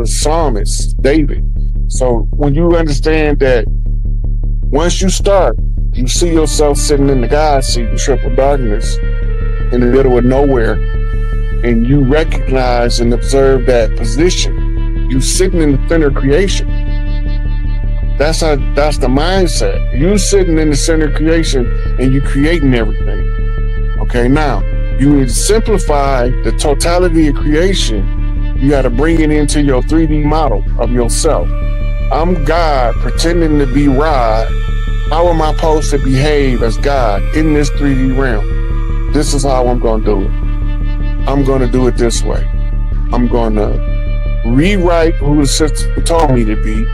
the psalmist, David. So when you understand that once you start, you see yourself sitting in the God seat in triple darkness in the middle of nowhere, and you recognize and observe that position. You sitting in the center of creation. That's the mindset. You sitting in the center of creation and you creating everything. Okay, now you need to simplify the totality of creation. You got to bring it into your 3D model of yourself. I'm God pretending to be Rod. How am I supposed to behave as God in this 3D realm? This is how I'm going to do it. I'm going to do it this way. I'm going to rewrite who the system told me to be.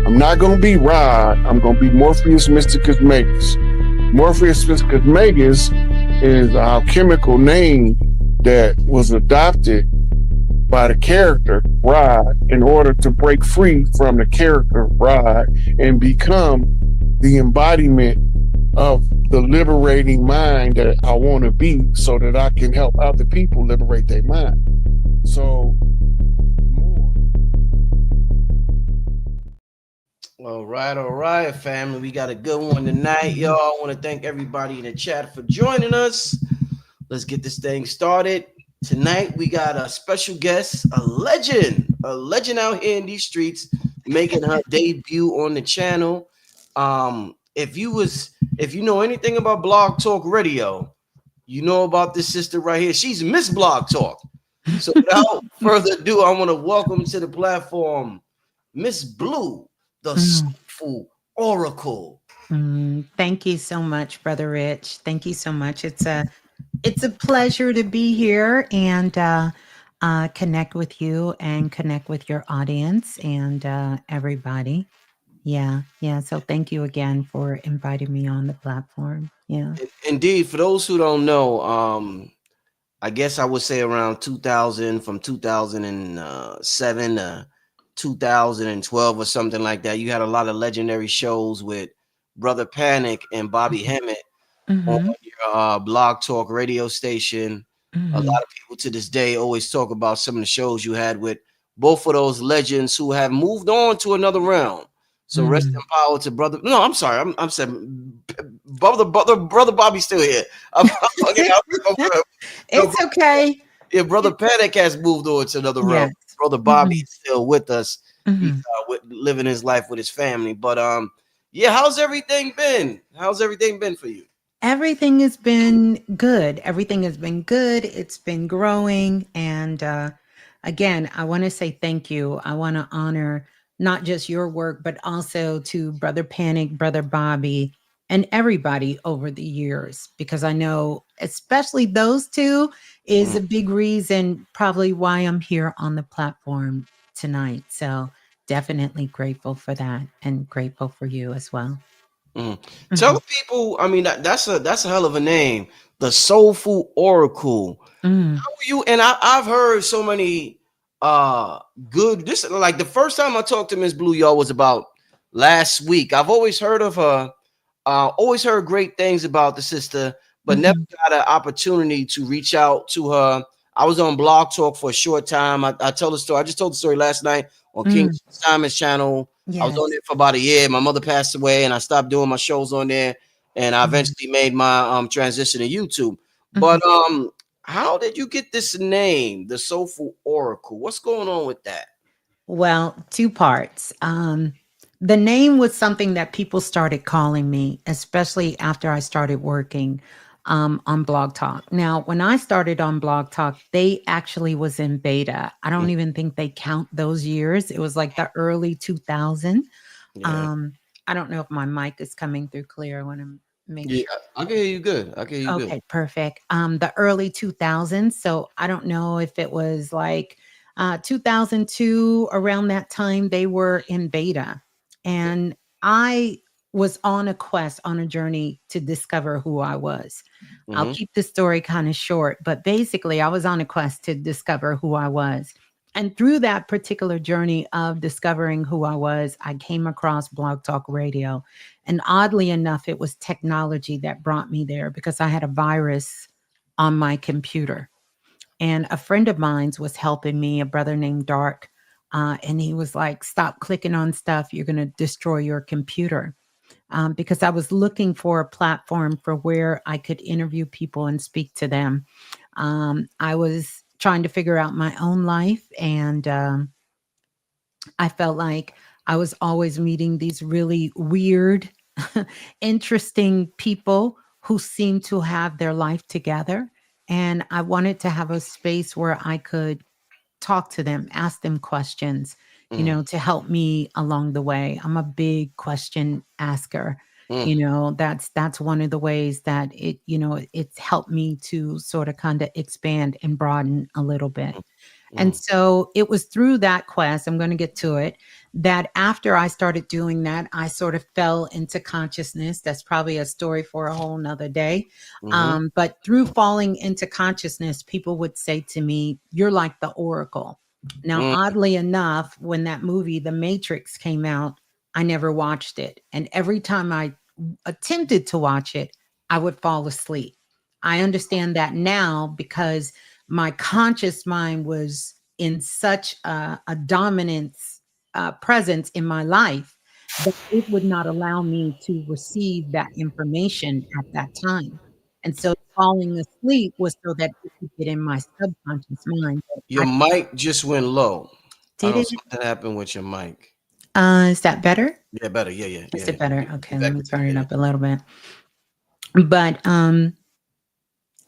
I'm not going to be Rod. I'm going to be Morpheus Mysticus Magus. Morpheus Mysticus Magus is our chemical name that was adopted by the character Rod in order to break free from the character Rod and become the embodiment of the liberating mind that I want to be, so that I can help other people liberate their mind. So All right, family. We got a good one tonight, y'all. I want to thank everybody in the chat for joining us. Let's get this thing started. Tonight, we got a special guest, a legend out here in these streets, making her debut on the channel. If you know anything about Blog Talk Radio, you know about this sister right here. She's Miss Blog Talk. So without further ado, I want to welcome to the platform Miss Blue, the Soulful Oracle. Thank you so much, Brother Rich. Thank you so much. It's a pleasure to be here and connect with you and connect with your audience and everybody. Yeah. So thank you again for inviting me on the platform. Yeah. Indeed, for those who don't know, I guess I would say around 2000, from 2007 to 2012 or something like that, you had a lot of legendary shows with Brother Panic and Bobby Hemmett on your Blog Talk radio station. A lot of people to this day always talk about some of the shows you had with both of those legends who have moved on to another realm. So rest in power to brother. No, I'm sorry. I'm saying brother Bobby's still here. It's okay. Yeah, Brother Panic has moved on to another realm. Yes. Brother Bobby's still with us. He's living his life with his family. But yeah, how's everything been? How's everything been for you? Everything has been good. Everything has been good. It's been growing. And again, I want to say thank you. I want to honor not just your work, but also to Brother Panic, Brother Bobby, and everybody over the years, because I know especially those two is a big reason probably why I'm here on the platform tonight. So definitely grateful for that and grateful for you as well. Tell people, I mean, that's a hell of a name, the Soulful Oracle. How are you? And I've heard so many good, this like the first time I talked to Miss Blue, y'all, was about last week. I've always heard of her, always heard great things about the sister, but never got an opportunity to reach out to her. I was on Blog Talk for a short time. I tell the story. I just told the story last night on King Simon's channel. Yes. I was on there for about a year. My mother passed away, and I stopped doing my shows on there. And I eventually made my transition to YouTube. But how did you get this name, the Soulful Oracle? What's going on with that? Well, two parts. The name was something that people started calling me, especially after I started working on Blog Talk. Now, when I started on Blog Talk, they actually was in beta. I don't even think they count those years. It was like the early 2000s. Yeah. I don't know if my mic is coming through clear. I want to make sure. I can hear you good. I can hear you good. Okay, perfect. The early 2000s. So I don't know if it was like 2002, around that time, they were in beta. And I was on a quest, on a journey to discover who I was. I'll keep the story kind of short, but basically I was on a quest to discover who I was. And through that particular journey of discovering who I was, I came across Blog Talk Radio. And oddly enough, it was technology that brought me there, because I had a virus on my computer. And a friend of mine was helping me, a brother named Dark, And he was like, "Stop clicking on stuff. You're going to destroy your computer." Because I was looking for a platform for where I could interview people and speak to them. I was trying to figure out my own life, and I felt like I was always meeting these really weird, interesting people who seemed to have their life together. And I wanted to have a space where I could talk to them, ask them questions, Mm, to help me along the way. I'm a big question asker. mm, That's one of the ways that it's helped me to sort of kind of expand and broaden a little bit. And mm, so it was through that quest, I'm going to get to it, that after I started doing that, I sort of fell into consciousness. That's probably a story for a whole nother day. mm, But through falling into consciousness, people would say to me, "You're like the Oracle." Now, mm, oddly enough, when that movie, The Matrix, came out, I never watched it. And every time I attempted to watch it, I would fall asleep. I understand that now because my conscious mind was in such a dominance presence in my life that it would not allow me to receive that information at that time. And so falling asleep was so that it could get in my subconscious mind. That Your I mic just went low. I did don't it. something happened with your mic. Is that better? Yeah, better. Yeah, yeah, yeah, Is yeah. it better? Get Okay, let back me to that. turn Yeah, it yeah. up a little bit. But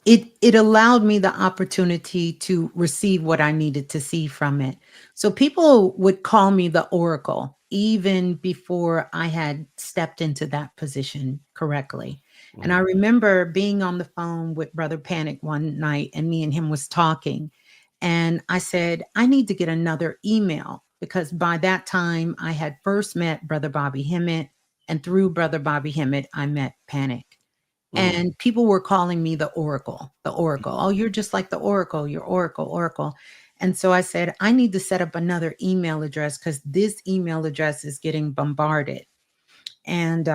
it allowed me the opportunity to receive what I needed to see from it. So people would call me the Oracle even before I had stepped into that position correctly. And I Mm, remember being on the phone with Brother Panic one night, and me and him was talking, and I said, "I need to get another email," because by that time I had first met Brother Bobby Hemmett, and through Brother Bobby Hemmett I met Panic. mm, And people were calling me the Oracle, the Oracle. "Oh, you're just like the Oracle, you're Oracle, Oracle." And so I said, "I need to set up another email address because this email address is getting bombarded." And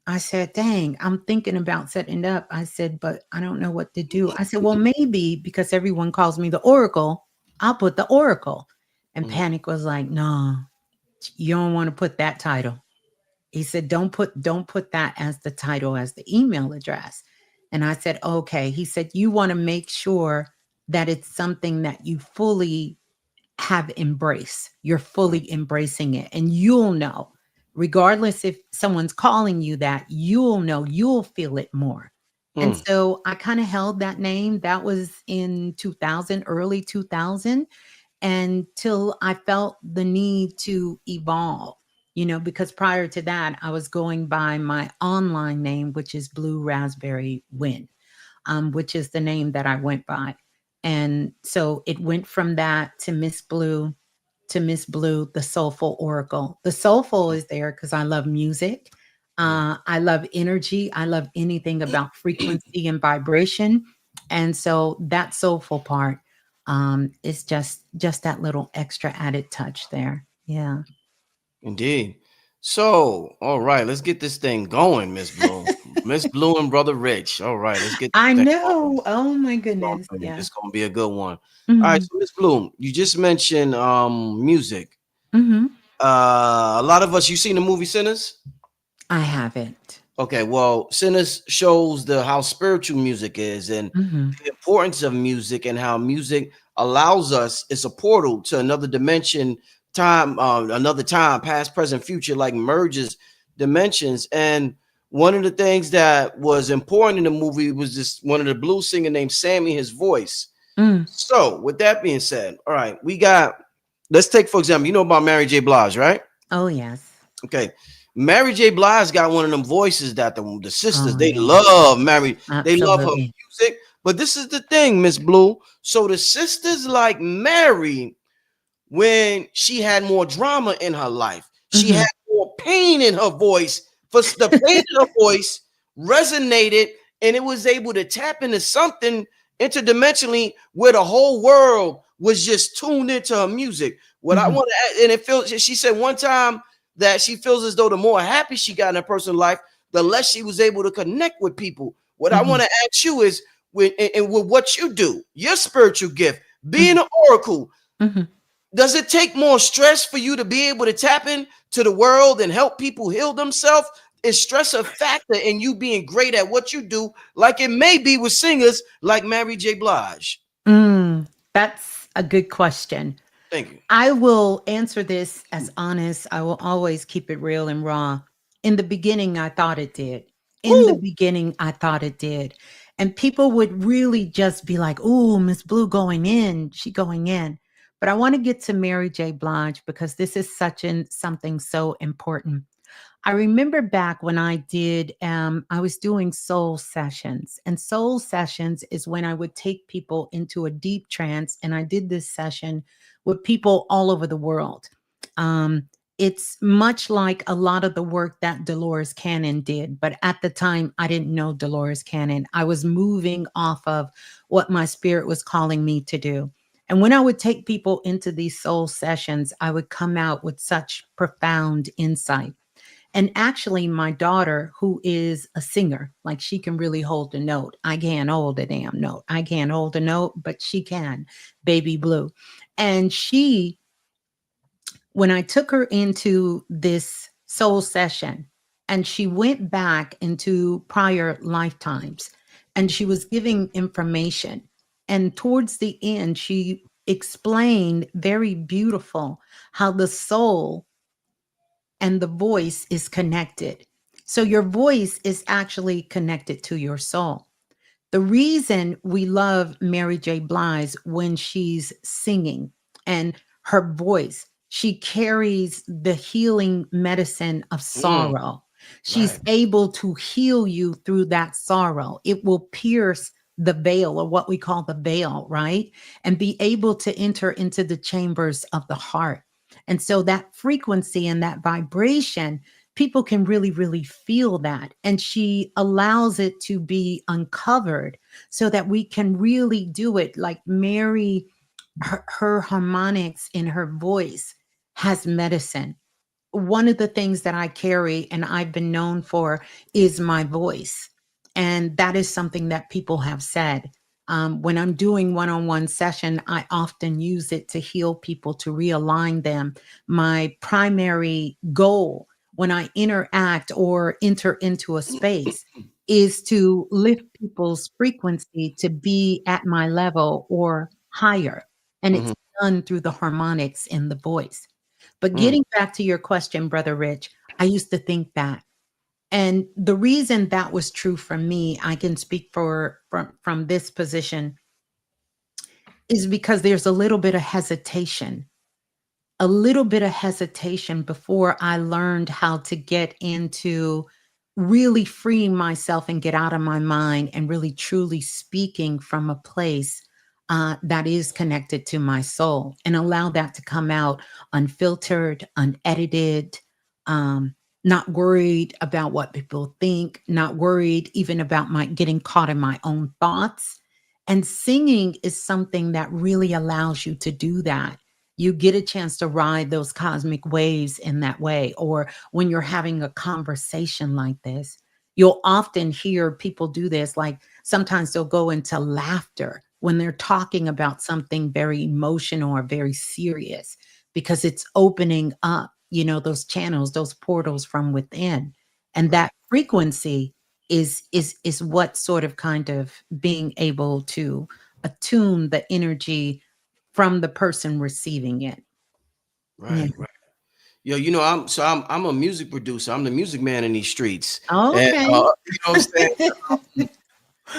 I said, "Dang, I'm thinking about setting it up." I said, "But I don't know what to do." I said, "Well, maybe because everyone calls me the Oracle, I'll put the Oracle." And mm, Panic was like, "No, you don't want to put that title." He said, "Don't put that as the title, as the email address." And I said, "Okay." He said, "You want to make sure that it's something that you fully have embraced. You're fully embracing it. And you'll know, regardless if someone's calling you that, you'll know, you'll feel it more." And mm, so I kind of held that name. That was in 2000, early 2000, until I felt the need to evolve, because prior to that, I was going by my online name, which is Blue Raspberry Win, which is the name that I went by. And so it went from that to Miss Blue, the Soulful Oracle. The Soulful is there because I love music. mm. I love energy. I love anything about frequency and vibration. And so that soulful part is just that little extra added touch there. Yeah. Indeed. So, all right, let's get this thing going, Miss Blue. Miss Blue and Brother Rich. All right, let's get this I thing going. know. Oh my goodness. Yeah. It's gonna be a good one. All right, Hmm. so Miss Bloom, you just mentioned music. Hmm. A lot of us, you seen the movie Sinners? I haven't. Okay, well, Sinners shows the how spiritual music is and Hmm. the importance of music and how music allows us. It's a portal to another dimension, another time, past, present, future, like merges dimensions. And one of the things that was important in the movie was this one of the blues singer named Sammy, his voice. Mm. So, with that being said, all right, we got. Let's take for example, you know about Mary J. Blige, right? Oh yes. Okay. Mary J. Blige got one of them voices that the sisters Oh they yeah. love. They love her Absolutely. music. But this is the thing, Miss Blue. So the sisters like Mary when she had more drama in her life. She Hmm. had more pain in her voice. For the pain in her voice resonated, and it was able to tap into something interdimensionally where the whole world was just tuned into her music. What I Hmm. want to, and it feels. She said one time that she feels as though the more happy she got in her personal life, the less she was able to connect with people. What I Hmm. want to ask you is, with what you do, your spiritual gift, being Hmm. an oracle, Hmm. Does it take more stress for you to be able to tap into the world and help people heal themselves? Is stress a factor in you being great at what you do, like it may be with singers like Mary J. Blige? That's a good question. Thank you. I will answer this as honest. I will always keep it real and raw. In the beginning, I thought it did. In the Woo! beginning, I thought it did. And people would really just be like, "Ooh, Miss Blue going in, she going in." But I want to get to Mary J. Blige because this is such an something so important. I remember back when I was doing soul sessions, and soul sessions is when I would take people into a deep trance. And I did this session with people all over the world. Um, it's much like a lot of the work that Dolores Cannon did, but at the time I didn't know Dolores Cannon. I was moving off of what my spirit was calling me to do. And when I would take people into these soul sessions, I would come out with such profound insight. And actually, my daughter, who is a singer, like she can really hold a note. I can't hold a damn note. I can't hold a note, but she can, baby blue. And when I took her into this soul session, and she went back into prior lifetimes, and she was giving information. And towards the end, she explained very beautiful how the soul and the voice is connected. So your voice is actually connected to your soul. The reason we love Mary J. Blige when she's singing and her voice, she carries the healing medicine of Mm, sorrow. She's right, able to heal you through that sorrow. It will pierce the veil, or what we call the veil, right? And be able to enter into the chambers of the heart. And so that frequency and that vibration, people can really, really feel that. And she allows it to be uncovered so that we can really do it. Like Mary, her harmonics in her voice has medicine. One of the things that I carry and I've been known for is my voice. And that is something that people have said. When I'm doing one on one session, I often use it to heal people, to realign them. My primary goal when I interact or enter into a space is to lift people's frequency to be at my level or higher. And it's mhm, done through the harmonics in the voice. But mm, getting back to your question, Brother Rich, I used to think that. And the reason that was true for me, I can speak for from this position, is because there's a little bit of hesitation before I learned how to get into really freeing myself and get out of my mind and really truly speaking from a place that is connected to my soul and allow that to come out unfiltered, unedited, um, not worried about what people think, not worried even about my getting caught in my own thoughts. And singing is something that really allows you to do that. You get a chance to ride those cosmic waves in that way. Or when you're having a conversation like this, you'll often hear people do this. Like sometimes they'll go into laughter when they're talking about something very emotional or very serious because it's opening up, those channels, those portals from within. And right, that frequency is what sort of kind of being able to attune the energy from the person receiving it. Yeah. right, right. Yo, I'm a music producer. I'm the music man in these streets, and Okay. you know what I'm saying.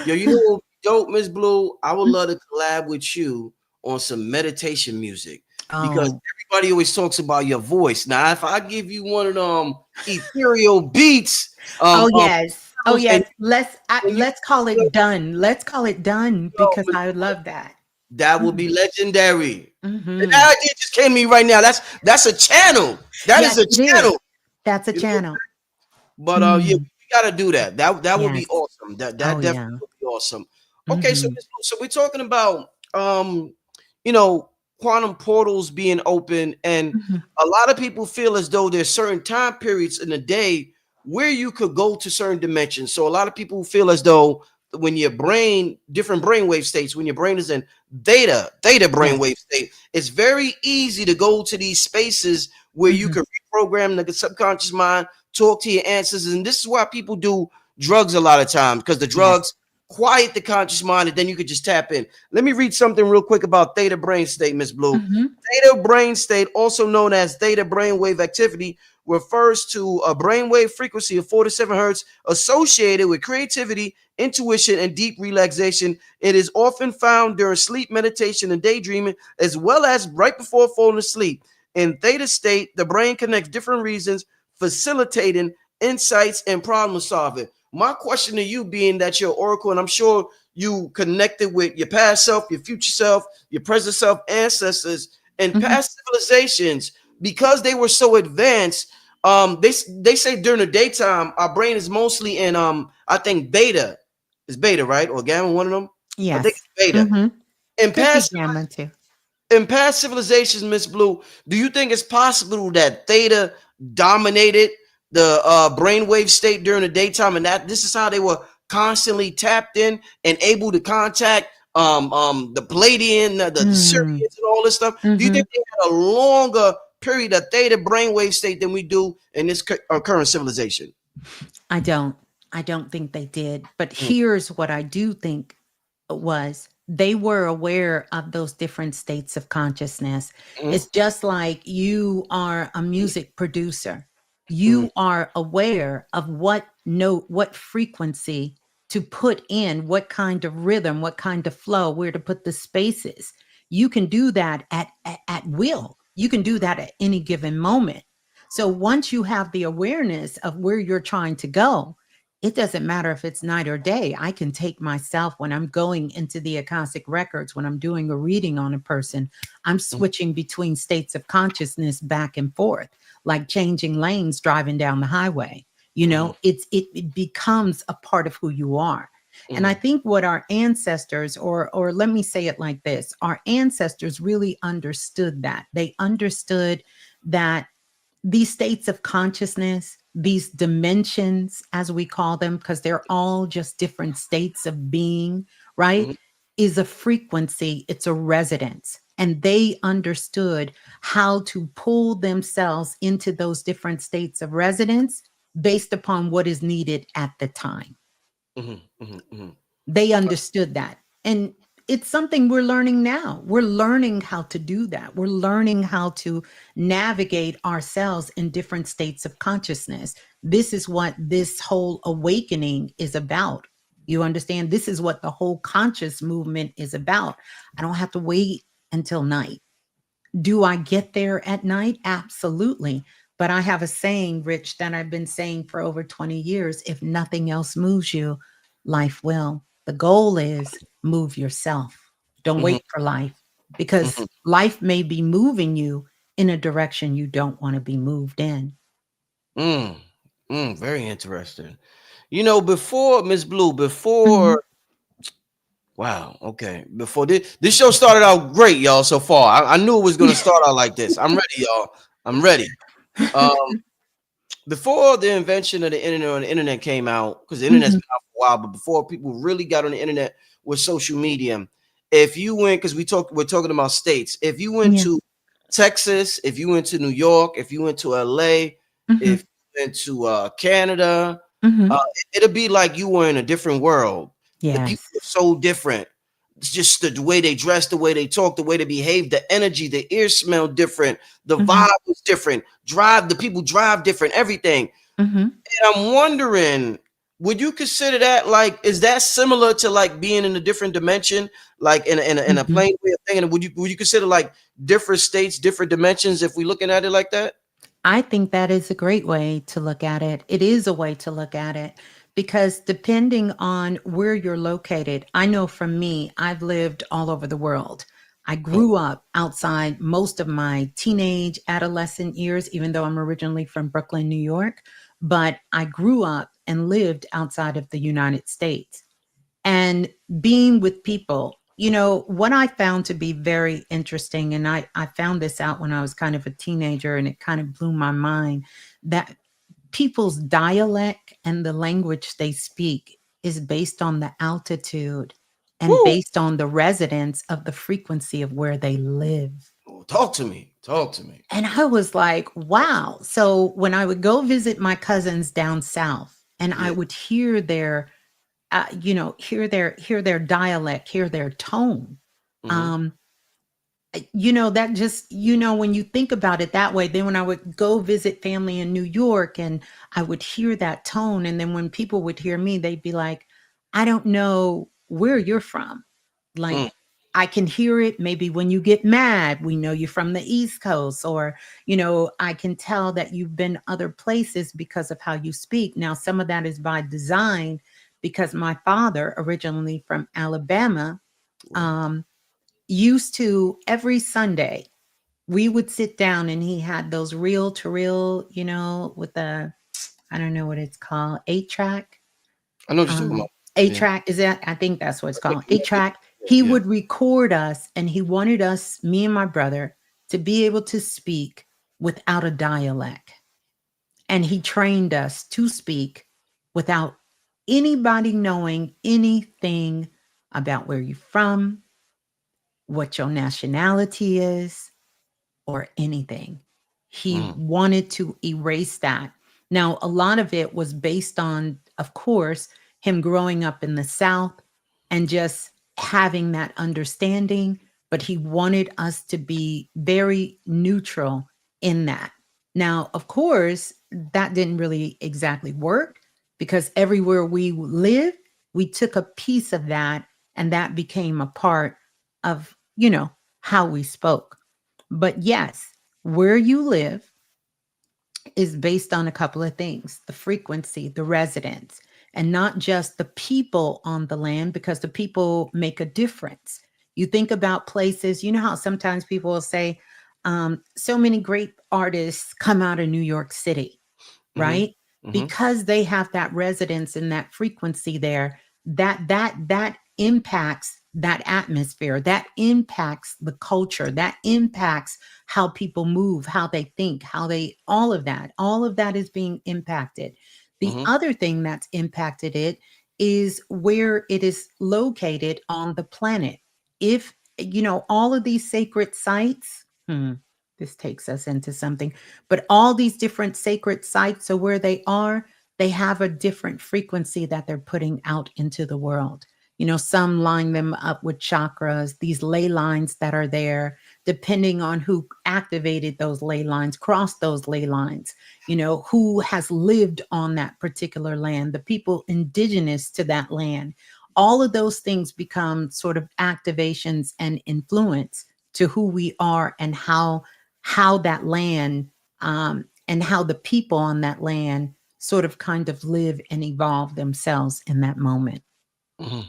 Yo, dope, Miss Blue. I would love to collab with you on some meditation music because Oh. everybody always talks about your voice. Now, if I give you one of them ethereal beats, Oh, yes. Oh, sounds, yes. and you, Let's call it done. Let's call it done because yo, I would love that. that would Mm. be legendary. And Mhm. that idea just came to me right now. That's a channel. That Yes, is a it is. channel. That's a You know? channel. But yeah, Mm. we gotta do that. That would be Yes. awesome. That Oh, yeah. definitely would be awesome. Okay, so Mhm. we're talking about you know, quantum portals being open, and Mhm. a lot of people feel as though there's certain time periods in the day where you could go to certain dimensions. So a lot of people feel as though when your brain, different brainwave states, when your brain is in theta Yes. brainwave state, it's very easy to go to these spaces where you Mhm. can reprogram the subconscious mind, talk to your ancestors. And this is why people do drugs a lot of times, because the Yes. drugs quiet the conscious mind and then you could just tap in. Let me read something real quick about theta brain state, Miss Blue. Mhm. Theta brain state, also known as theta brainwave activity, refers to a brainwave frequency of 4 to 7 hertz associated with creativity, intuition, and deep relaxation. It is often found during sleep, meditation, and daydreaming, as well as right before falling asleep. In theta state, the brain connects different reasons, facilitating insights and problem solving. My question to you, being that you're Oracle, and I'm sure you connected with your past self, your future self, your present self, ancestors, and Mhm. past civilizations, because they were so advanced. They say during the daytime our brain is mostly in I think beta. Is beta, right, or gamma? One of them. I think Yes. it's beta. Mhm. In Could be past gamma too. in past civilizations, Miss Blue, do you think it's possible that theta dominated the brainwave state during the daytime, and that this is how they were constantly tapped in and able to contact the Palladian, the Mm. Syrians, and all this stuff? Do you think Mhm. they had a longer period of theta brainwave state than we do in this current civilization? I don't. I don't think they did. But Mm, here's what I do think was they were aware of those different states of consciousness. mm, It's just like you are a music producer. mm, You are aware of what note, what frequency to put in, what kind of rhythm, what kind of flow, where to put the spaces. You can do that at will. You can do that at any given moment. So once you have the awareness of where you're trying to go, it doesn't matter if it's night or day. I can take myself when I'm going into the Akashic records, when I'm doing a reading on a person, I'm mm, switching between states of consciousness back and forth, like changing lanes driving down the highway. mm, It becomes a part of who you are. And I mm, think what our ancestors, or let me say it like this, our ancestors really understood that. They understood that these states of consciousness, these dimensions, as we call them, because they're all just different states of being, right? mm, Is a frequency, it's a resonance. And they understood how to pull themselves into those different states of resonance based upon what is needed at the time. mm, mm, mm. They understood that. And it's something we're learning now. We're learning how to do that. We're learning how to navigate ourselves in different states of consciousness. This is what this whole awakening is about. You understand? This is what the whole conscious movement is about. I don't have to wait until night. Do I get there at night? Absolutely. But I have a saying, Rich, that I've been saying for over 20 years. If nothing else moves you, life will. The goal is move yourself. Don't Mhm, wait for life, because mhm. life may be moving you in a direction you don't want to be moved in. Mm, very interesting. Before Miss Blue, Mhm. wow, okay, before this show started out great, y'all. So far, I knew it was gonna start out like this. I'm ready, y'all. I'm ready. Um, Before the invention of the internet, or the internet came out, because the internet's Mhm. been out for a while, but before people really got on the internet with social media, if you went, because we're talking about states. If you went Yeah. to Texas, if you went to New York, if you went to LA, if Mhm. you went to Canada, uh, Mhm. it'll be like you were in a different world. The people Yes. are so different. It's just the way they dress, the way they talk, the way they behave, the energy, the ear smell different, the Mhm. vibe was different. The people drive different, everything. Mhm. And I'm wondering, would you consider that, like, is that similar to like being in a different dimension, like in a Mhm. plane way of thinking? Would you consider like different states, different dimensions, if we're looking at it like that? I think that is a great way to look at it. It is a way to look at it because depending on where you're located, I know for me, I've lived all over the world. I Mm, grew up outside most of my teenage, adolescent years, even though I'm originally from Brooklyn, New York. But I grew up and lived outside of the United States, and being with people. What I found to be very interesting, and I found this out when I was kind of a teenager, and it kind of blew my mind, that people's dialect and the language they speak is based on the altitude and Woo! based on the residence of the frequency of where they live. Talk to me. Talk to me. And I was like, wow. So when I would go visit my cousins down south and I Yeah. would hear their hear their dialect, hear their tone. Hmm. Um, that just, when you think about it that way, then when I would go visit family in New York and I would hear that tone, and then when people would hear me, they'd be like, I don't know where you're from. Like, Mm. I can hear it maybe when you get mad, we know you're from the East Coast, or, I can tell that you've been other places because of how you speak. Now, some of that is by design because my father, originally from Alabama, Wow. um, used to every Sunday we would sit down and he had those reel to reel, with the, I don't know what it's called, 8 track. I know what you're talking Um, about. eight Yeah. track is that? I think that's what it's I think called. 8 track. yeah. He Yeah. would record us and he wanted us, me and my brother, to be able to speak without a dialect. And he trained us to speak without anybody knowing anything about where you're from, what your nationality is, or anything. He Mm. wanted to erase that. Now, a lot of it was based on, of course, him growing up in the South and just having that understanding, but he wanted us to be very neutral in that. Now, of course, that didn't really exactly work because everywhere we lived, we took a piece of that and that became a part of, how we spoke. But yes, where you live is based on a couple of things: the frequency, the residents, and not just the people on the land, because the people make a difference. You think about places, you know how sometimes people will say, so many great artists come out of New York City, Hmm. right? Hmm. Because they have that residence and that frequency there, that impacts that atmosphere, that impacts the culture, that impacts how people move, how they think, all of that is being impacted. The Hmm. other thing that's impacted it is where it is located on the planet. If all of these sacred sites, this takes us into something, but all these different sacred sites, so where they have a different frequency that they're putting out into the world. Some line them up with chakras, these ley lines that are there, depending on who activated those ley lines, crossed those ley lines, who has lived on that particular land, the people indigenous to that land. All of those things become sort of activations and influence to who we are and how that land, and how the people on that land sort of kind of live and evolve themselves in that moment. Hmm.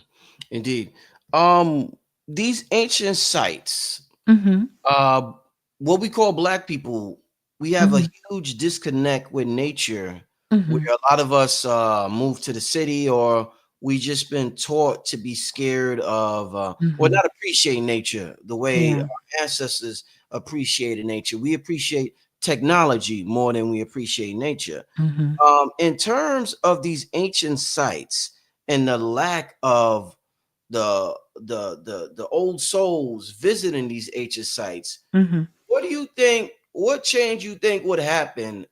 Indeed. Um, these ancient sites, Mm-hmm. uh, what we call black people, we have a Mm-hmm. huge disconnect with nature, where Mm-hmm. a lot of us move to the city, or we just been taught to be scared of, or Mm-hmm. not appreciate nature the way Yeah. our ancestors appreciated nature. We appreciate technology more than we appreciate nature. Mm-hmm. In terms of these ancient sites and the lack of the old souls visiting these ancient sites, Mm-hmm. what do you think? What change you think would happen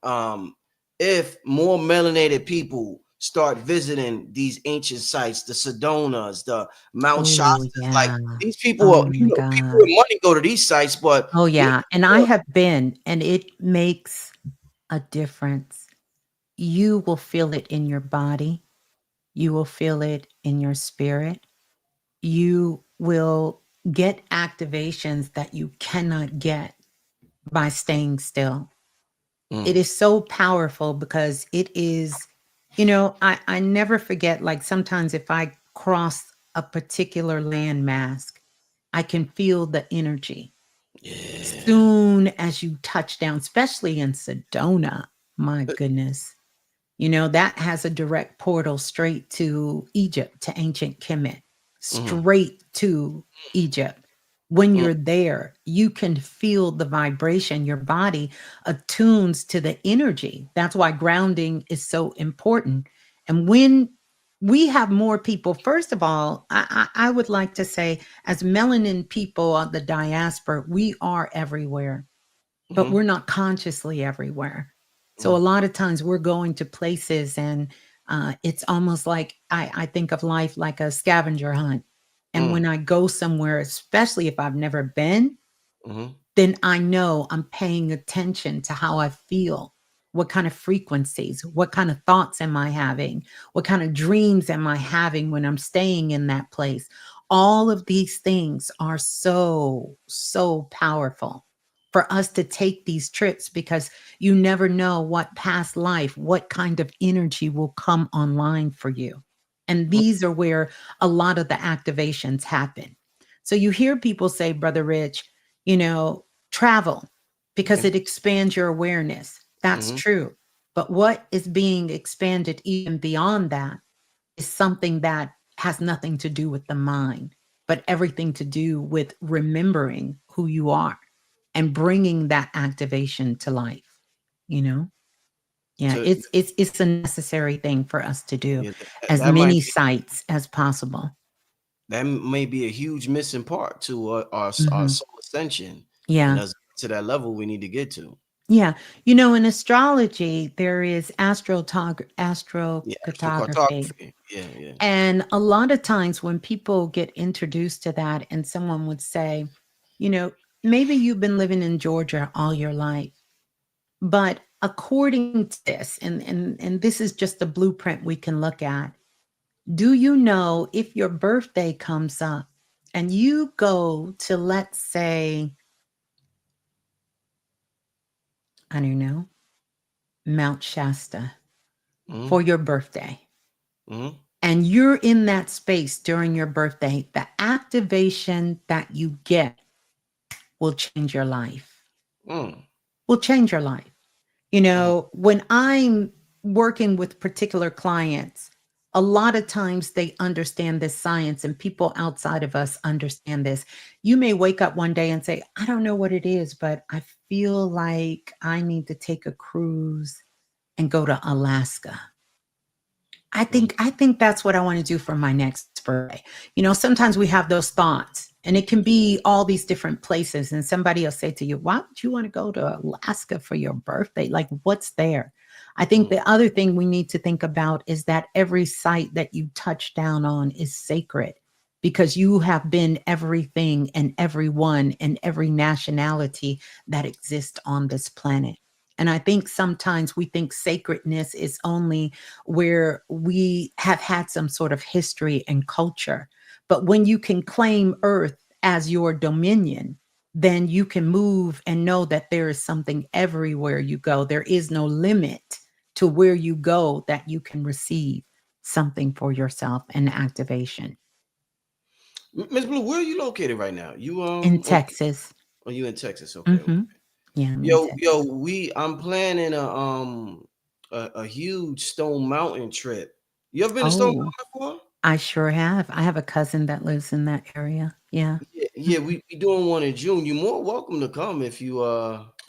if more melanated people start visiting these ancient sites, the Sedonas, the Mount Oh Shastas? Like yeah. these people, Oh are, my people God. with money go to these sites, but Oh you yeah. And I know, have been, and it makes a difference. You will feel it in your body. You will feel it in your spirit. You will get activations that you cannot get by staying still. It mm, is so powerful because it is, I never forget, like sometimes if I cross a particular landmass, I can feel the energy. yeah, Soon as you touch down, especially in Sedona, my goodness, that has a direct portal straight to Egypt, to ancient Kemet, mm, straight to Egypt. When mm, you're there, you can feel the vibration. Your body attunes to the energy. That's why grounding is so important. And when we have more people. First of all, I would like to say, as melanin people of the diaspora, we are everywhere, but Mm-hmm. we're not consciously everywhere. So a Mm-hmm. lot of times we're going to places and it's almost like I think of life like a scavenger hunt. And when Mm. I go somewhere, especially if I've never been, Mm-hmm. then I know I'm paying attention to how I feel. What kind of frequencies, what kind of thoughts am I having? What kind of dreams am I having when I'm staying in that place? All of these things are so, so powerful for us to take these trips because you never know what past life, what kind of energy will come online for you. And these are where a lot of the activations happen. So you hear people say, Brother Rich, you know, travel because Yeah. it expands your awareness. That's Mm-hmm. true. But what is being expanded even beyond that is something that has nothing to do with the mind, but everything to do with remembering who you are and bringing that activation to life, you know? Yeah, So it's a necessary thing for us to do yeah, as that might many be sites as possible. that may be a huge missing part to our Mhm. soul ascension and Yeah. us to that level we need to get to. Yeah. In astrology, there is Yeah, astrocartography. astrocartography. Yeah, yeah. And a lot of times when people get introduced to that, and someone would say, you know, maybe you've been living in Georgia all your life, but according to this, and this is just a blueprint we can look at, do you know if your birthday comes up and you go to, let's say, I don't know, Mount Shasta Mm-hmm. for your birthday? Mm-hmm. And you're in that space during your birthday, the activation that you get will change your life. Mm. Will change your life. When I'm working with particular clients, a lot of times they understand this science and people outside of us understand this. You may wake up one day and say, I don't know what it is, but I feel like I need to take a cruise and go to Alaska. I think that's what I want to do for my next birthday. Sometimes we have those thoughts and it can be all these different places and somebody will say to you, "Why would you want to go to Alaska for your birthday? Like what's there?" I think Mm-hmm. the other thing we need to think about is that every site that you touch down on is sacred because you have been everything and everyone and every nationality that exists on this planet. And I think sometimes we think sacredness is only where we have had some sort of history and culture. But when you can claim Earth as your dominion, then you can move and know that there is something everywhere you go. There is no limit to where you go that you can receive something for yourself and activation. Miss Blue, where are you located right now? You In Texas. are you in Texas? Okay, okay. Hmm. Yeah, I'm in Yo, Texas. I'm planning a huge Stone Mountain trip. You ever been to Stone Oh, Mountain before? I sure have. I have a cousin that lives in that area. Yeah. Yeah, yeah, Mhm. we doing one in June. You're more welcome to come if you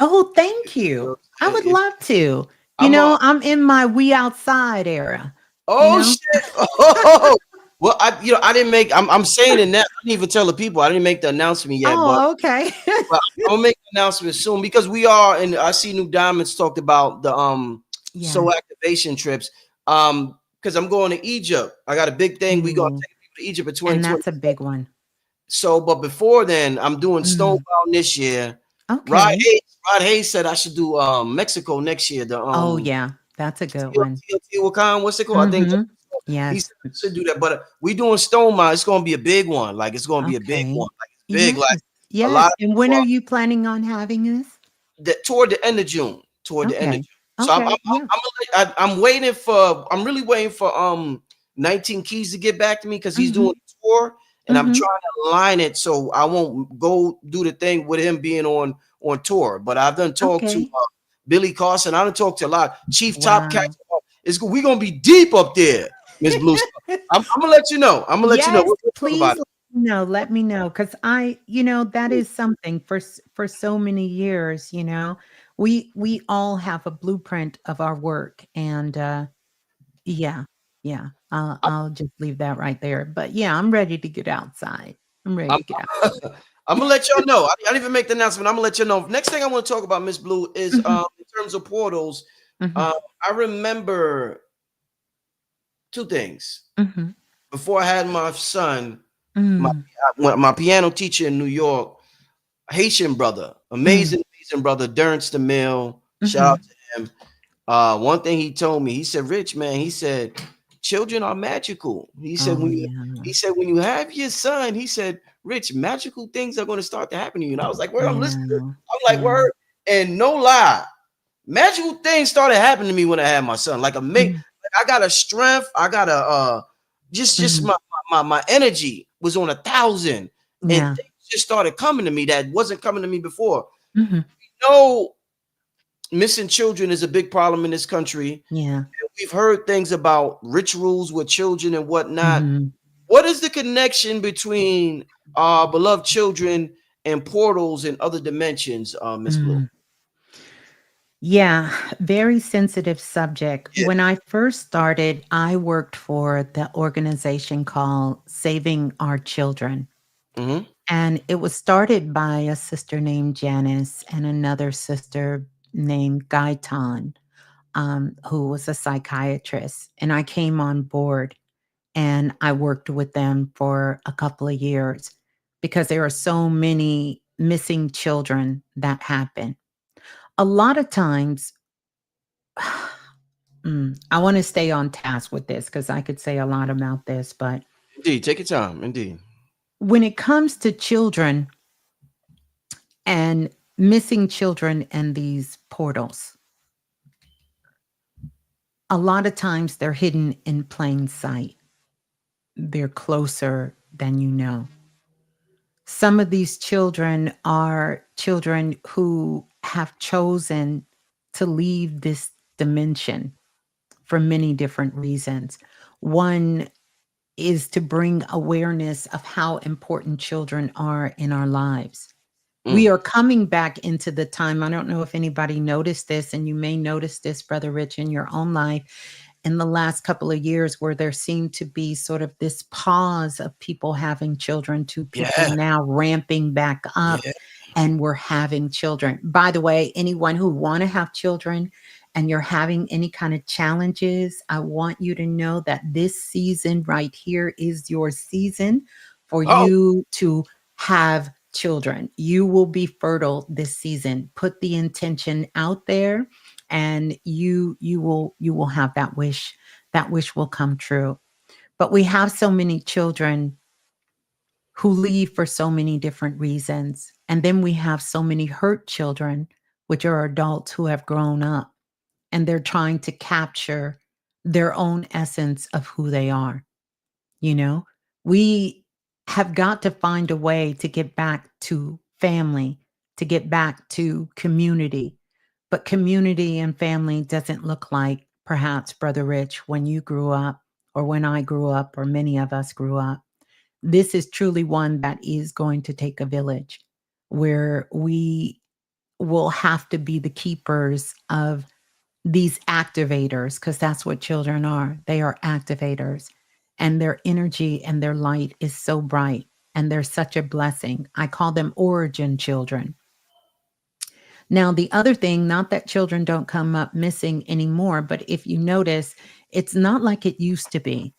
Oh, thank you know you. what I I'm would saying? If love to. I'm I'm in my we outside era, you oh know? shit. Oh well I didn't make I'm saying it now. I didn't even tell the people. I didn't make the announcement yet, but Oh, okay. Well, I'm gonna make an announcement soon because we are, and I see New Diamonds talked about the Yeah. soul activation trips. Because I'm going to Egypt. I got a big thing. We gonna Ooh, take people to Egypt in and that's a 2027. big one. So, but before then, I'm doing Mm, Stonebound this year. Rod okay. Hayes, Rod Hayes said I should do Mexico next year. The Oh, yeah. That's a good one. Teotihuacan, what's it called? I think Mhm. he Yes. said I should do that. But we doing Stonebound. It's gonna be a big one. Like it's gonna be a big Okay. one. Like it's big. Yes. Like a lot Yes. of And when people are you planning on having this? toward the end of June. Toward the end of Okay. June. So Okay. Yeah. I'm waiting for I'm really waiting for 19 Keys to get back to me because he's doing Mhm. a tour and I'm Mhm. trying to align it so I won't go do the thing with him being on tour. But I've done talked to Okay. Billy Carson. I done talked to a lot. Chief Top Cats. Wow. We gonna be deep up there, Miss Blue. I'm gonna let you know. I'm gonna let you know. Yes, We'll talk about please it. let me know because that is something for so many years, we all have a blueprint of our work and yeah. Yeah. I'll just leave that right there. But yeah, I'm ready to get outside. I'm ready I'm to get out. I'm gonna let y'all know. I didn't even make the announcement. I'm gonna let you know. Next thing I want to talk about, Miss Blue, is Mhm, in terms of portals. mhm, I remember two things. mhm, Before I had my son, my mm, my piano teacher in New York, Haitian brother, mm, amazing brother, Durns the Mill. Shout out mhm. to him. One thing he told me, he said, "Rich man," he said, "children are magical." He said, Oh, "When you," yeah. he said, "when you have your son," he said, "Rich, magical things are going to start to happen to you." And I was like, "Word, I'm listening." Yeah. I'm like, Yeah. "Word," and no lie, magical things started happening to me when I had my son. Like Mhm, I got a strength. I got a just mhm. my energy was on 1,000, and Yeah. things just started coming to me that wasn't coming to me before. Mhm. No, missing children is a big problem in this country. Yeah. We've heard things about rituals with children and whatnot. Mhm. What is the connection between our beloved children and portals and other dimensions, Miss Blue? Mm. Yeah, very sensitive subject. Yeah. When I first started, I worked for the organization called Saving Our Children. Hmm. And it was started by a sister named Janice and another sister named Gaitan, who was a psychiatrist. And I came on board and I worked with them for a couple of years because there are so many missing children that happen. A lot of times, I want to stay on task with this because I could say a lot about this, but Indeed, take your time. Indeed. when it comes to children and missing children and these portals, a lot of times they're hidden in plain sight. They're closer than you know. Some of these children are children who have chosen to leave this dimension for many different reasons. One is to bring awareness of how important children are in our lives. We Mm. are coming back into the time. I don't know if anybody noticed this, and you may notice this, Brother Rich, in your own life in the last couple of years, where there seemed to be sort of this pause of people having children to people Yeah. now ramping back up Yeah. and we're having children. By the way, anyone who want to have children and you're having any kind of challenges, I want you to know that this season right here is your season for Oh, you to have children. You will be fertile this season. Put the intention out there and you will have that wish. That wish will come true. But we have so many children who leave for so many different reasons. And then we have so many hurt children, which are adults who have grown up and they're trying to capture their own essence of who they are. You know, we have got to find a way to get back to family, to get back to community. But community and family doesn't look like perhaps, Brother Rich, when you grew up or when I grew up or many of us grew up. This is truly one that is going to take a village where we will have to be the keepers of these activators, because that's what children are. They are activators, and their energy and their light is so bright, and they're such a blessing. I call them origin children. Now, the other thing, not that children don't come up missing anymore, but if you notice, it's not like it used to be.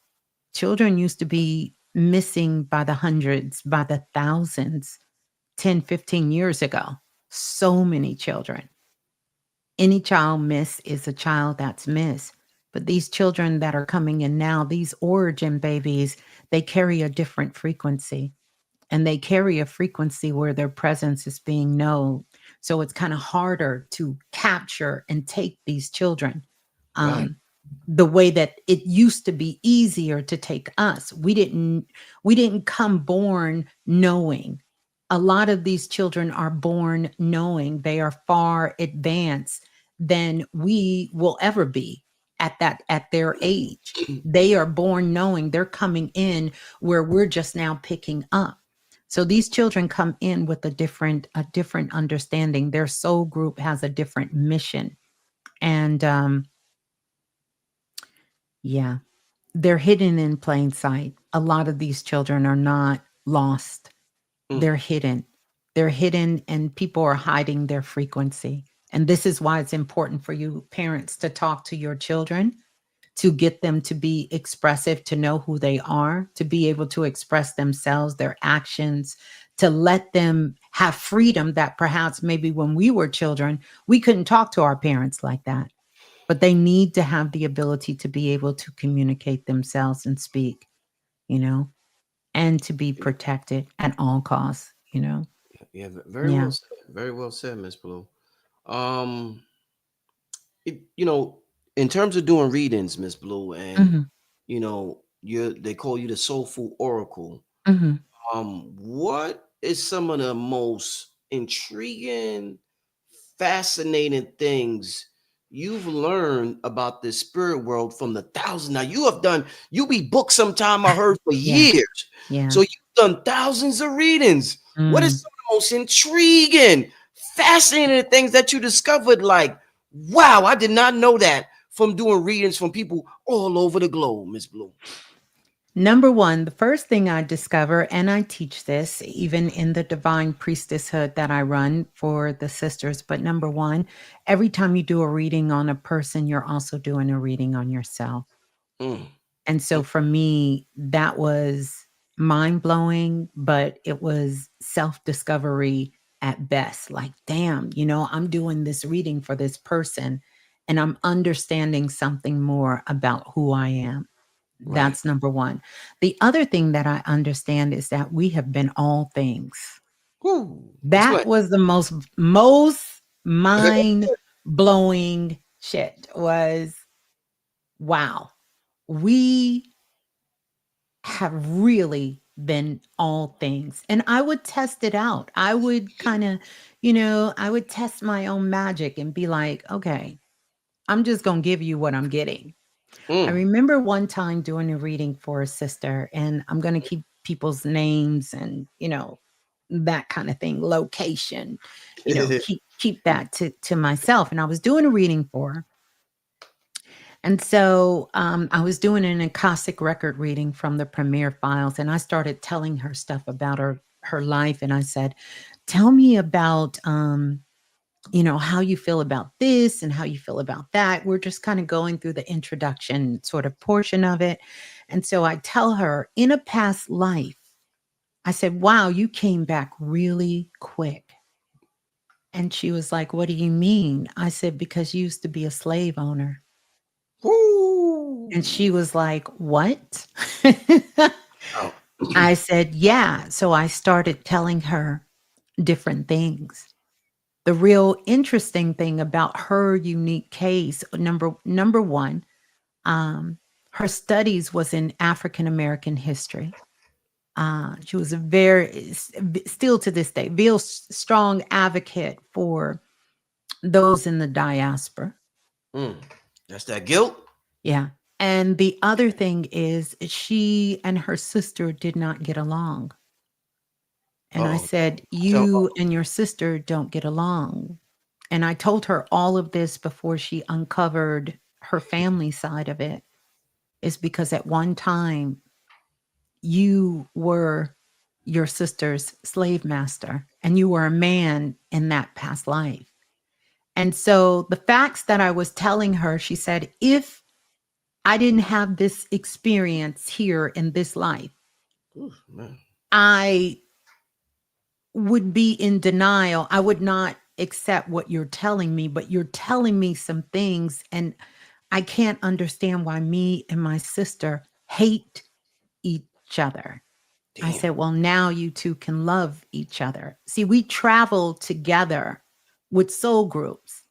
Children used to be missing by the hundreds, by the thousands, 10, 15 years ago. So many children. Any child missed is a child that's missed. But these children that are coming in now, these origin babies, they carry a different frequency and they carry a frequency where their presence is being known. So it's kind of harder to capture and take these children. right. Um, the way that it used to be easier to take us. We didn't come born knowing. A lot of these children are born knowing. They are far advanced than we will ever be at their age. They are born knowing. They're coming in where we're just now picking up. So these children come in with a different understanding. Their soul group has a different mission. And yeah, they're hidden in plain sight. A lot of these children are not lost. Mm, They're hidden. They're hidden, and people are hiding their frequency. And this is why it's important for you parents to talk to your children, to get them to be expressive, to know who they are, to be able to express themselves, their actions, to let them have freedom that perhaps maybe when we were children, we couldn't talk to our parents like that. But they need to have the ability to be able to communicate themselves and speak, you know, and to be protected at all costs, you know. yeah, very well Yeah. said. Very well said, Miss Blue. Um, you know, in terms of doing readings, Miss Blue, and Hmm. you they call you the Soulful Oracle. Hmm. What is some of the most intriguing, fascinating things you've learned about this spirit world from the thousands? Now you be booked sometime I heard for Yeah. years. Yeah. So you've done thousands of readings. What is Mm. some of the most intriguing, fascinating things that you discovered? Like, wow, I did not know that from doing readings from people all over the globe, Miss Blue. Number one, the first thing I discover, and I teach this even in the divine priestesshood that I run for the sisters. But number one, every time you do a reading on a person, you're also doing a reading on yourself. Mm, And so for me, that was mind blowing, but it was self discovery at best. Like, damn, I'm doing this reading for this person and I'm understanding something more about who I am. right. That's number one. The other thing that I understand is that we have been all things. Whoo, That explain. was the most mind blowing shit was wow. We have really been all things. And I would test it out. I would kind of, I would test my own magic and be like, okay, I'm just going to give you what I'm getting. I Mm. remember one time doing a reading for a sister, and I'm going to keep people's names and, that kind of thing, location, keep that to myself. And I was doing a reading for her. And so I was doing an Akashic record reading from the Premier Files, and I started telling her stuff about her life. And I said, "Tell me about how you feel about this and how you feel about that." We're just kind of going through the introduction sort of portion of it. And so I tell her, in a past life, I said, "Wow, you came back really quick." And she was like, "What do you mean?" I said, "Because you used to be a slave owner." And Woo. she was like, "What?" Oh. I said, "Yeah." So I started telling her different things. The real interesting thing about her unique case, number one, um, her studies was in African American history. She was a still to this day, real strong advocate for those in the diaspora. Mm. That's that guilt. Yeah. And the other thing is she and her sister did not get along. And I Oh, said, tell. "You and your sister don't get along." And I told her all of this before she uncovered her family side of it, is because at one time you were your sister's slave master and you were a man in that past life. And so the facts that I was telling her, she said, if I didn't have this experience here in this life, Ooh, man. I would be in denial. I would not accept what you're telling me, but you're telling me some things, and I can't understand why me and my sister hate each other. I Damn. said, "Well, now you two can love each other." See, we travel together with soul groups.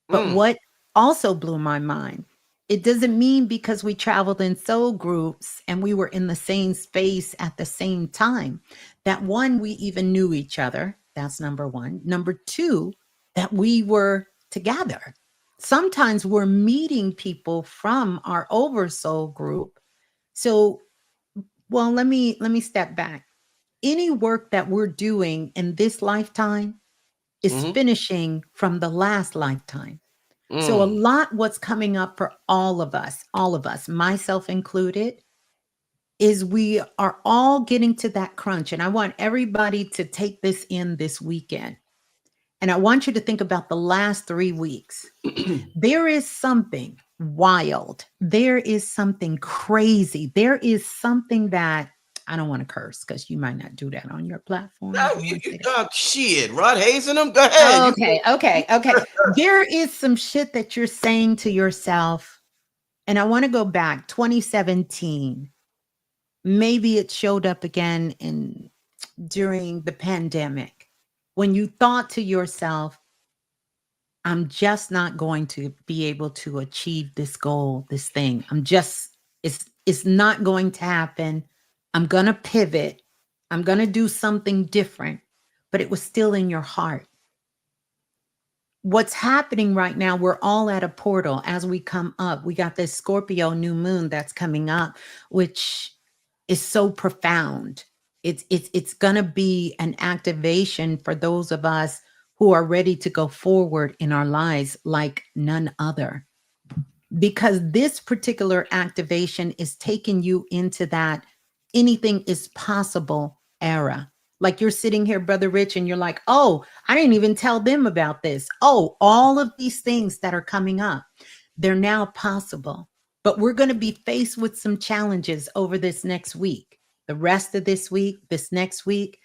But Mm. what also blew my mind, it doesn't mean because we traveled in soul groups and we were in the same space at the same time that one, we even knew each other. That's number one. Number two, that we were together. Sometimes we're meeting people from our oversoul group. So, well, let me step back. Any work that we're doing in this lifetime is Mm-hmm. finishing from the last lifetime. So a Mm. lot what's coming up for all of us, myself included, is we are all getting to that crunch. And I want everybody to take this in this weekend. And I want you to think about the last 3 weeks. There is something wild. There is something crazy. There is something that I don't want to curse because you might not do that on your platform. I No, don't want to say that. shit, Rod Hayes and them. Go ahead. You Okay, okay, okay. There is some shit that you're saying to yourself. And I want to go back 2017. Maybe it showed up again in during the pandemic when you thought to yourself, I'm just not going to be able to achieve this goal, this thing. It's not going to happen. I'm going to pivot. I'm going to do something different, but it was still in your heart. What's happening right now, we're all at a portal as we come up. We got this Scorpio new moon that's coming up, which is so profound. It's gonna be an activation for those of us who are ready to go forward in our lives like none other. Because this particular activation is taking you into that anything is possible era. Like you're sitting here, Brother Rich, and you're like, oh, I didn't even tell them about this. Oh, all of these things that are coming up, they're now possible. But we're going to be faced with some challenges over this next week, the rest of this week, this next week,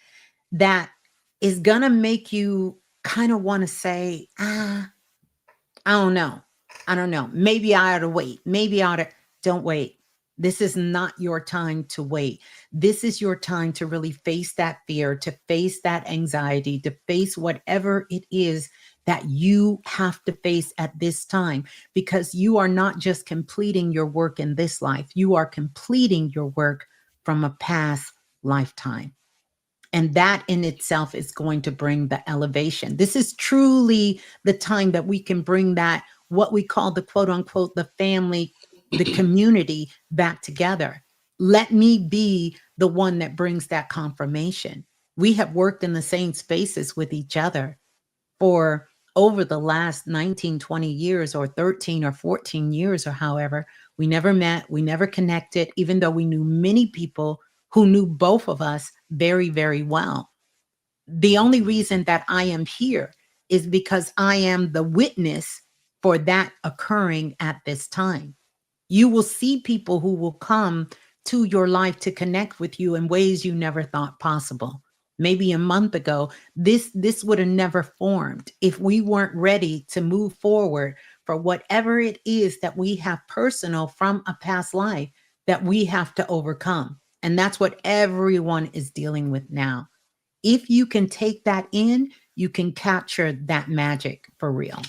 that is going to make you kind of want to say, I don't know. I don't know. Maybe I ought to wait. Maybe I ought to. Don't wait. This is not your time to wait. This is your time to really face that fear, to face that anxiety, to face whatever it is that you have to face at this time, because you are not just completing your work in this life, you are completing your work from a past lifetime. And that in itself is going to bring the elevation. This is truly the time that we can bring that, what we call the quote unquote, the family, the community back together. Let me be the one that brings that confirmation. We have worked in the same spaces with each other for over the last 19, 20 years, or 13 or 14 years, or however. We never met, we never connected, even though we knew many people who knew both of us very, very well. The only reason that I am here is because I am the witness for that occurring at this time. You will see people who will come to your life to connect with you in ways you never thought possible. Maybe a month ago, this would have never formed if we weren't ready to move forward for whatever it is that we have personal from a past life that we have to overcome. And that's what everyone is dealing with now. If you can take that in, you can capture that magic for real.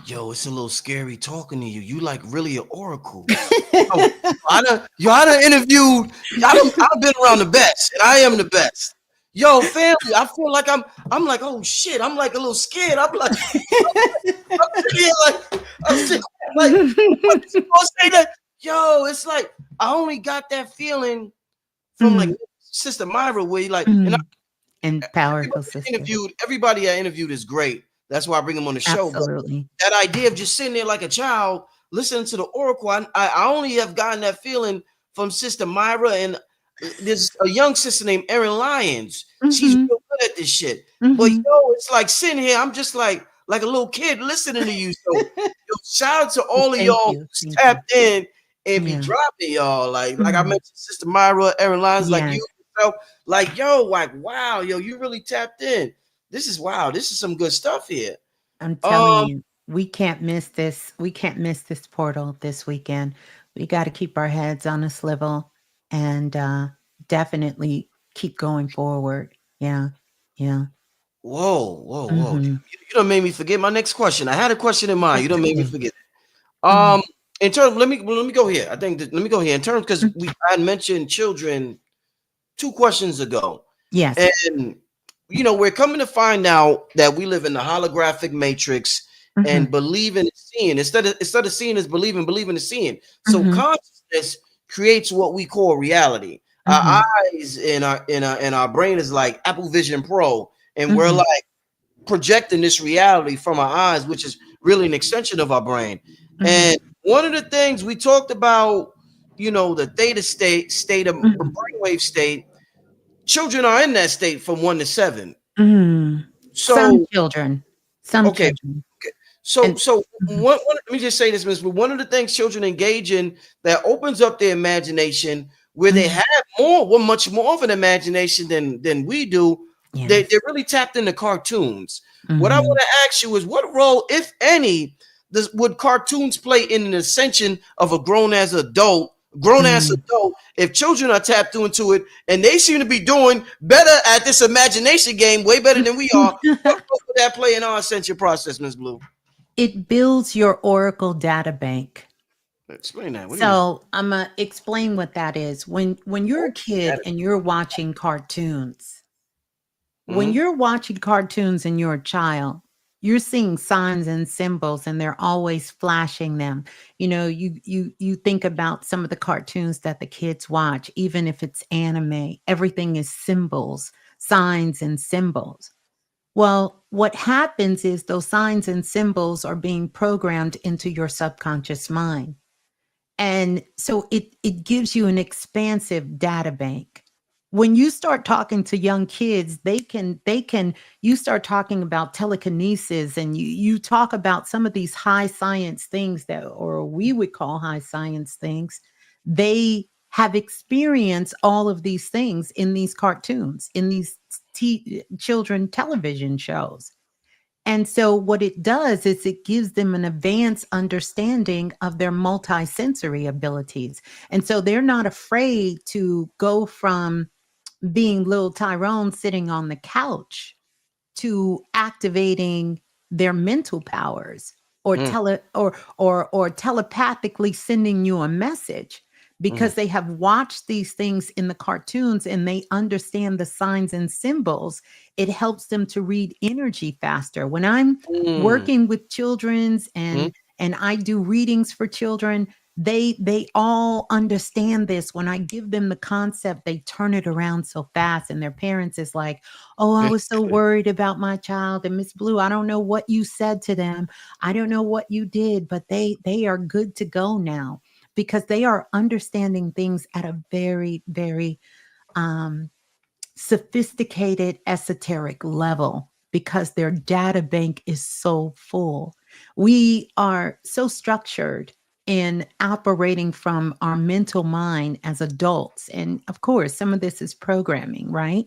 Yo, it's a little scary talking to you. You like really an oracle. Yo, I done interviewed. I've been around the best, and I am the best. Yo, family, I feel like I'm like, oh shit, I'm like a little scared. I'm sitting here I'm sitting like, what you gonna say that? Yo, it's like I only got that feeling from like Sister Myra, where you like, and And powerful sister. everybody I interviewed is great. That's why I bring them on the show. Absolutely. But that idea of just sitting there like a child listening to the oracle, I only have gotten that feeling from Sister Myra, and there's a young sister named Erin Lyons. She's real good at this shit. But yo, it's like sitting here, I'm just like a little kid listening to you. So yo, shout out to all of y'all who's tapped in and be dropping y'all. Like I mentioned, Sister Myra, Erin Lyons, like you. So like yo, like wow, yo, you really tapped in. This is wow. This is some good stuff here. I'm telling you, we can't miss this. We can't miss this portal this weekend. We got to keep our heads on a swivel and definitely keep going forward. Yeah. Yeah. Whoa. You done made me forget my next question. I had a question in mind. You done made me forget. In terms, let me go here. I think let me go here in terms, because I had mentioned children 2 questions ago. Yes. And you know, we're coming to find out that we live in the holographic matrix, and believing is seeing. Instead of seeing is believing is seeing. So consciousness creates what we call reality. Our eyes and our brain is like Apple Vision Pro, and we're like projecting this reality from our eyes, which is really an extension of our brain. Mhm. And one of the things we talked about, the theta state of Mhm. brainwave state, children are in that state from 1 to 7. Mm. Some So, children, some okay. children, So, and so mhm, let me just say this, Miss Blue. One of the things children engage in that opens up their imagination, where they mhm, have much more of an imagination than we do. yes, They're really tapped into cartoons. What I want mhm, to ask you is, what role, if any, would cartoons play in an ascension of a grown ass mm. adult, if children are tapped into it and they seem to be doing better at this imagination game, way better than we are? What role would that play in our ascension process, Miss Blue? It builds your Oracle data bank. Explain that. What do you mean? So I'm gonna explain what that is. When you're a kid and you're watching cartoons, when Mm-hmm. you're watching cartoons and you're a child, you're seeing signs and symbols and they're always flashing them. You think about some of the cartoons that the kids watch, even if it's anime, everything is symbols, signs and symbols. Well, what happens is those signs and symbols are being programmed into your subconscious mind. And so it gives you an expansive data bank. When you start talking to young kids, they can you start talking about telekinesis, and you talk about some of these high science things that, or we would call high science things. They have experienced all of these things in these cartoons, in these children television shows. And so, what it does is it gives them an advanced understanding of their multisensory abilities. And so, they're not afraid to go from being little Tyrone sitting on the couch to activating their mental powers, or Mm, or telepathically sending you a message, mm, because they have watched these things in the cartoons and they understand the signs and symbols. It helps them to read energy faster. When I'm mm, working with children's mm, and I do readings for children, they all understand this. When I give them the concept, they turn it around so fast, and their parents is like, "Oh, I mm, was so worried about my child, and Miss Blue, I don't know what you said to them. I don't know what you did, but they are good to go now, because they are understanding things at a very, very um sophisticated, esoteric level, because their data bank is so full. We are so structured in operating from our mental mind as adults. And of course, some of this is programming, right?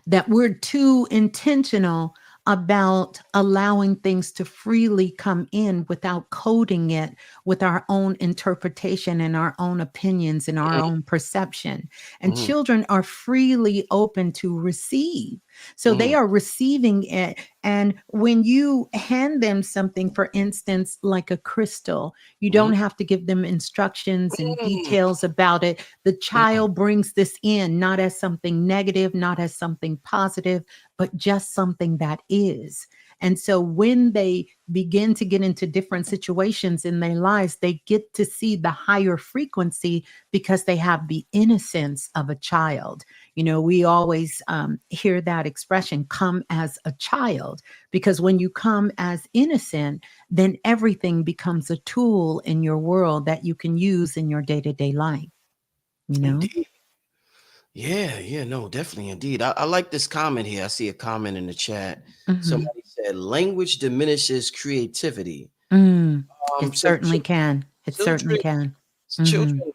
That we're too intentional about allowing things to freely come in without coding it with our own interpretation and our own opinions and our own perception. And mm, children are freely open to receive. So they mm, are receiving it. And when you hand them something, for instance, like a crystal, you mm, don't have to give them instructions and mm, details about it. The mm, child brings this in not as something negative, not as something positive, but just something that is. And so when they begin to get into different situations in their lives, they get to see the higher frequency, because they have the innocence of a child. We always hear that expression, come as a child, because when you come as innocent, then everything becomes a tool in your world that you can use in your day to day life, you know? indeed. Yeah, yeah, no, definitely, indeed. I like this comment here. I see a comment in the chat. Mhm. Somebody said, language diminishes creativity. Mm, it So certainly can. It certainly children, can. Mhm. children,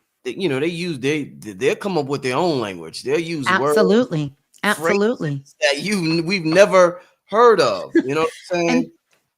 they use they'll come up with their own language. They'll use words, Absolutely. phrases Absolutely. that we've never heard of. You know what I'm And saying?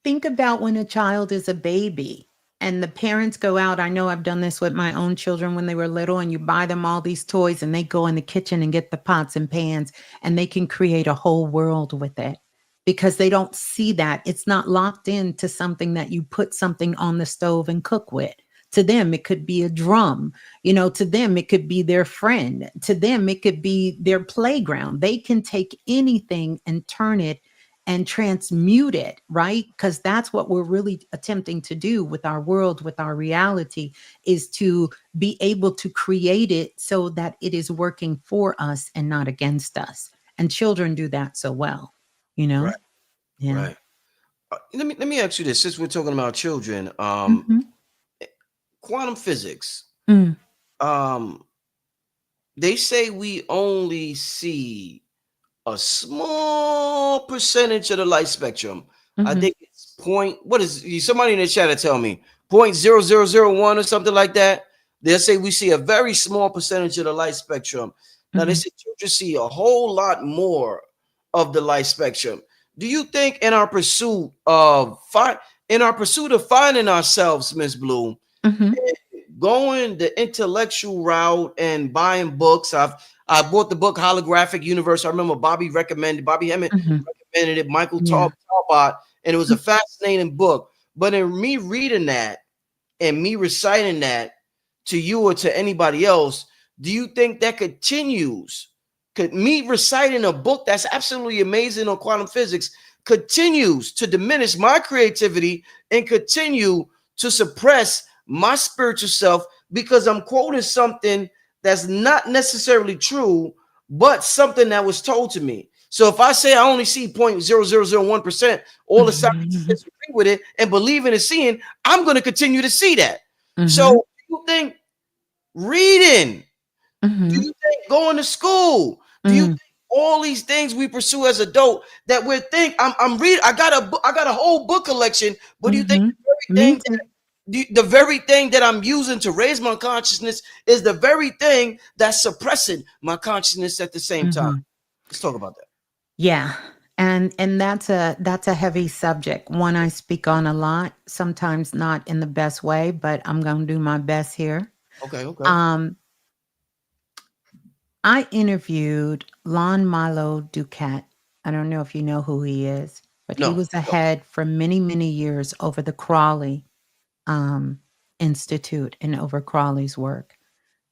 think about when a child is a baby and the parents go out. I know I've done this with my own children when they were little, and you buy them all these toys and they go in the kitchen and get the pots and pans, and they can create a whole world with it, because they don't see that. It's not locked into something that you put something on the stove and cook with. To them, it could be a drum. To them, it could be their friend. To them, it could be their playground. They can take anything and turn it and transmute it, right? Because that's what we're really attempting to do with our world, with our reality, is to be able to create it so that it is working for us and not against us. And children do that so well, you know? Right, Yeah. right. Let me ask you this, since we're talking about children, Mhm. quantum physics. Mm. Um, they say we only see a small percentage of the light spectrum. I Mhm. think it's point. What is somebody in the chat to tell me? 0.0001 or something like that. They'll say we see a very small percentage of the light spectrum. Now they Mhm. say children see a whole lot more of the light spectrum. Do you think in our pursuit of finding ourselves, Miss Blue, Mhm. going the intellectual route and buying books? I bought the book Holographic Universe. I remember Bobby Hemmett Mhm. recommended it, Michael Yeah. Talbot, and it was a Mm. fascinating book. But in me reading that and me reciting that to you or to anybody else, do you think that continues? Could me reciting a book that's absolutely amazing on quantum physics continues to diminish my creativity and continue to suppress my spiritual self because I'm quoting something that's not necessarily true, but something that was told to me? So if I say I only see 0.0001%, all the scientists Mhm. disagree with it and believe in and seeing, I'm going to continue to see that. So Mhm. do you think reading, do Mhm. you think going to school, do you Mm. think all these things we pursue as adult that we think I'm reading, I got a whole book collection, but do you think Mhm. the very Me thing too. the very thing that I'm using to raise my consciousness is the very thing that's suppressing my consciousness at the same time? Mhm. Let's talk about that. Yeah. And that's a heavy subject. One I speak on a lot, sometimes not in the best way, but I'm going to do my best here. Okay, okay. Um I interviewed Lon Milo Duquette. I don't know if you know who he is, but he No, was no. ahead for many, many years over the Crawley um, Institute and over Crawley's work.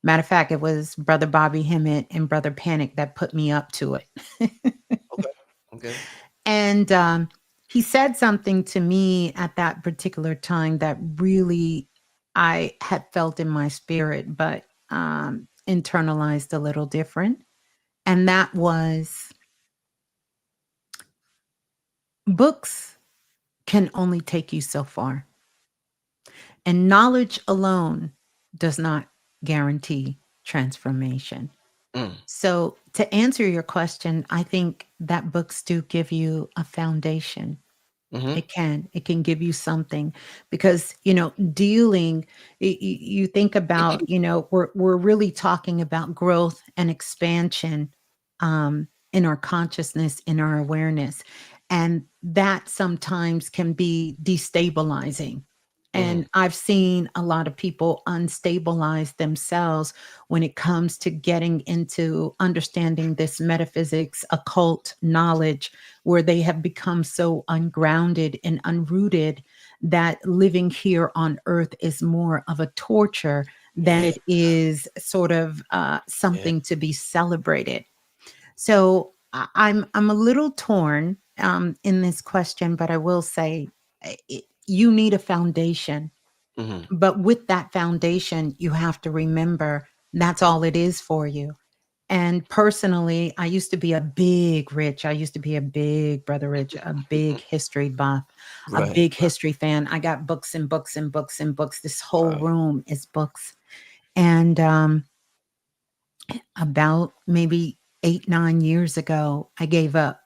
Matter of fact, it was Brother Bobby Hemmett and Brother Panic that put me up to it. Okay, okay. And he said something to me at that particular time that really I had felt in my spirit, but internalized a little different. And that was books can only take you so far, and knowledge alone does not guarantee transformation. Mm, So, to answer your question, I think that books do give you a foundation. mm-hmm. It can give you something because, dealing, you think about, we're really talking about growth and expansion in our consciousness, in our awareness. And that sometimes can be destabilizing. Mm-hmm. And I've seen a lot of people unstabilize themselves when it comes to getting into understanding this metaphysics, occult knowledge, where they have become so ungrounded and unrooted that living here on earth is more of a torture than Yeah, it is sort of yeah. something to be celebrated. So I'm a little torn in this question, but I will say you need a foundation. Mm-hmm. But with that foundation, you have to remember that's all it is for you. And personally, I used to be a big Brother Rich, a big history buff, a Right, big history fan. I got books and books and books and books. This whole right. room is books. And about maybe 8, 9 years ago, I gave up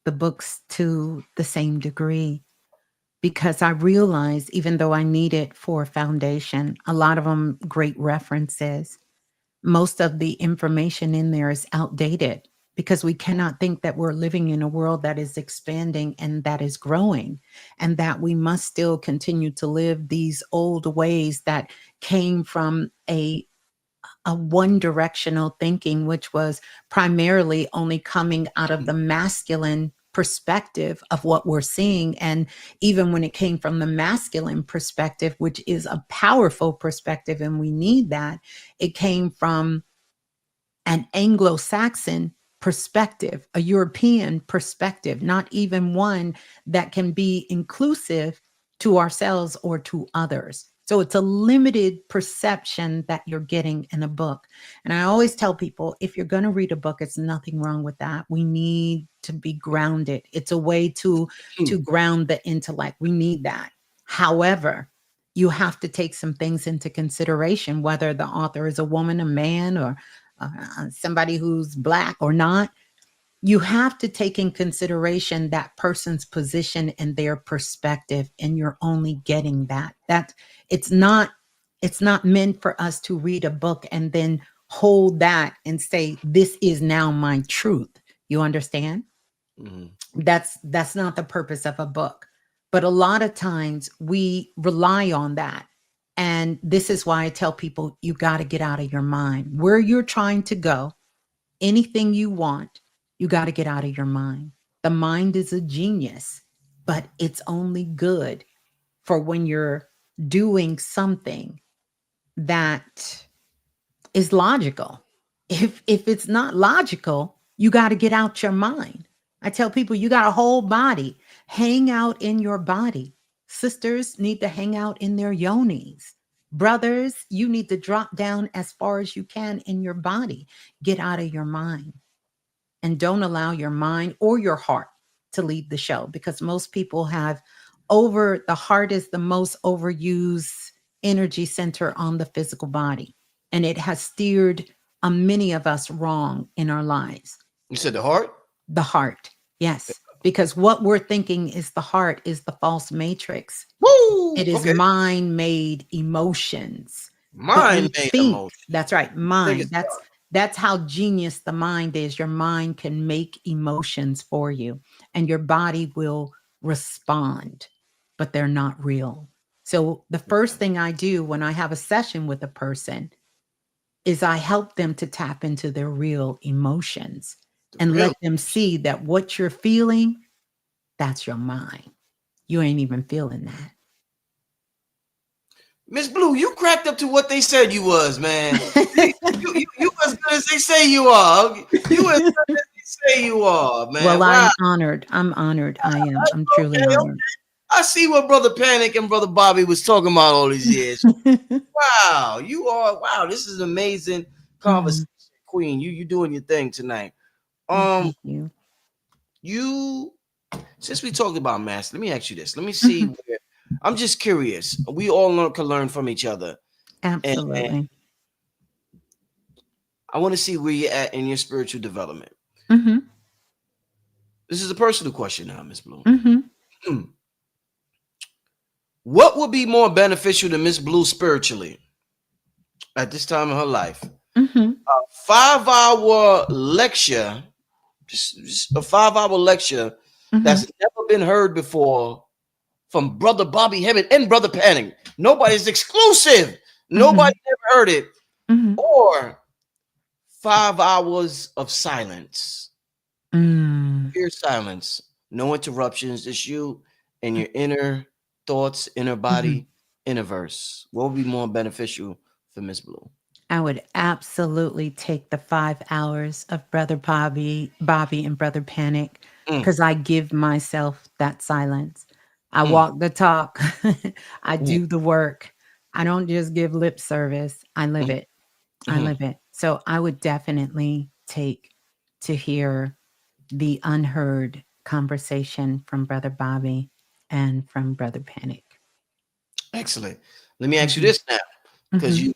the books to the same degree because I realized, even though I need it for a foundation, a lot of them great references, most of the information in there is outdated because we cannot think that we're living in a world that is expanding and that is growing, and that we must still continue to live these old ways that came from a one directional thinking, which was primarily only coming out of the masculine perspective of what we're seeing. And even when it came from the masculine perspective, which is a powerful perspective, and we need that, it came from an Anglo Saxon perspective, a European perspective, not even one that can be inclusive to ourselves or to others. So it's a limited perception that you're getting in a book. And I always tell people, if you're going to read a book, it's nothing wrong with that. We need to be grounded. It's a way to ground the intellect. We need that. However, you have to take some things into consideration, whether the author is a woman, a man, or somebody who's Black or not. You have to take in consideration that person's position and their perspective, and you're only getting that it's not meant for us to read a book and then hold that and say, this is now my truth. You understand? That's not the purpose of a book. But a lot of times we rely on that. And this is why I tell people, you got to get out of your mind. Where you're trying to go, anything you want, you got to get out of your mind. The mind is a genius, but it's only good for when you're doing something that is logical. If it's not logical, you got to get out your mind. I tell people, you got a whole body. Hang out in your body. Sisters need to hang out in their yonis. Brothers, you need to drop down as far as you can in your body. Get out of your mind. And don't allow your mind or your heart to lead the show, because most people have the heart is the most overused energy center on the physical body. And it has steered many of us wrong in our lives. You said the heart? The heart. Yes. Because what we're thinking is the heart is the false matrix. Woo! It is mind-made emotions. Mind-made emotions. That's right. Mind. That's how genius the mind is. Your mind can make emotions for you, and your body will respond, but they're not real. So the first thing I do when I have a session with a person is I help them to tap into their real emotions and let them see that what you're feeling, that's your mind. You ain't even feeling that. Miss Blue, you cracked up to what they said you was, man. you as good as they say you are. You as good as they say you are, man. Well, wow. I'm honored. I am. I'm truly honored. Okay. I see what Brother Panic and Brother Bobby was talking about all these years. Wow, you are. Wow, this is an amazing conversation, Queen. You doing your thing tonight. Thank you. Since we talked about master, let me ask you this. Let me see where. I'm just curious. We all can learn from each other. Absolutely. And I want to see where you're at in your spiritual development. This is a personal question now, Miss Blue. What would be more beneficial to Miss Blue spiritually at this time of her life? A 5-hour lecture, just a 5-hour lecture that's never been heard before, from Brother Bobby Hemmett and Brother Panic. Nobody's exclusive. Nobody ever heard it. Or 5 hours of silence. Pure silence. No interruptions. Just you and your inner thoughts, inner body, inner verse. What would be more beneficial for Miss Blue? I would absolutely take the 5 hours of Brother Bobby and Brother Panic, because I give myself that silence. I walk the talk. I do the work. I don't just give lip service. I live it. I live it. So I would definitely take to hear the unheard conversation from Brother Bobby and from Brother Panic. Excellent. Let me ask you this now, because you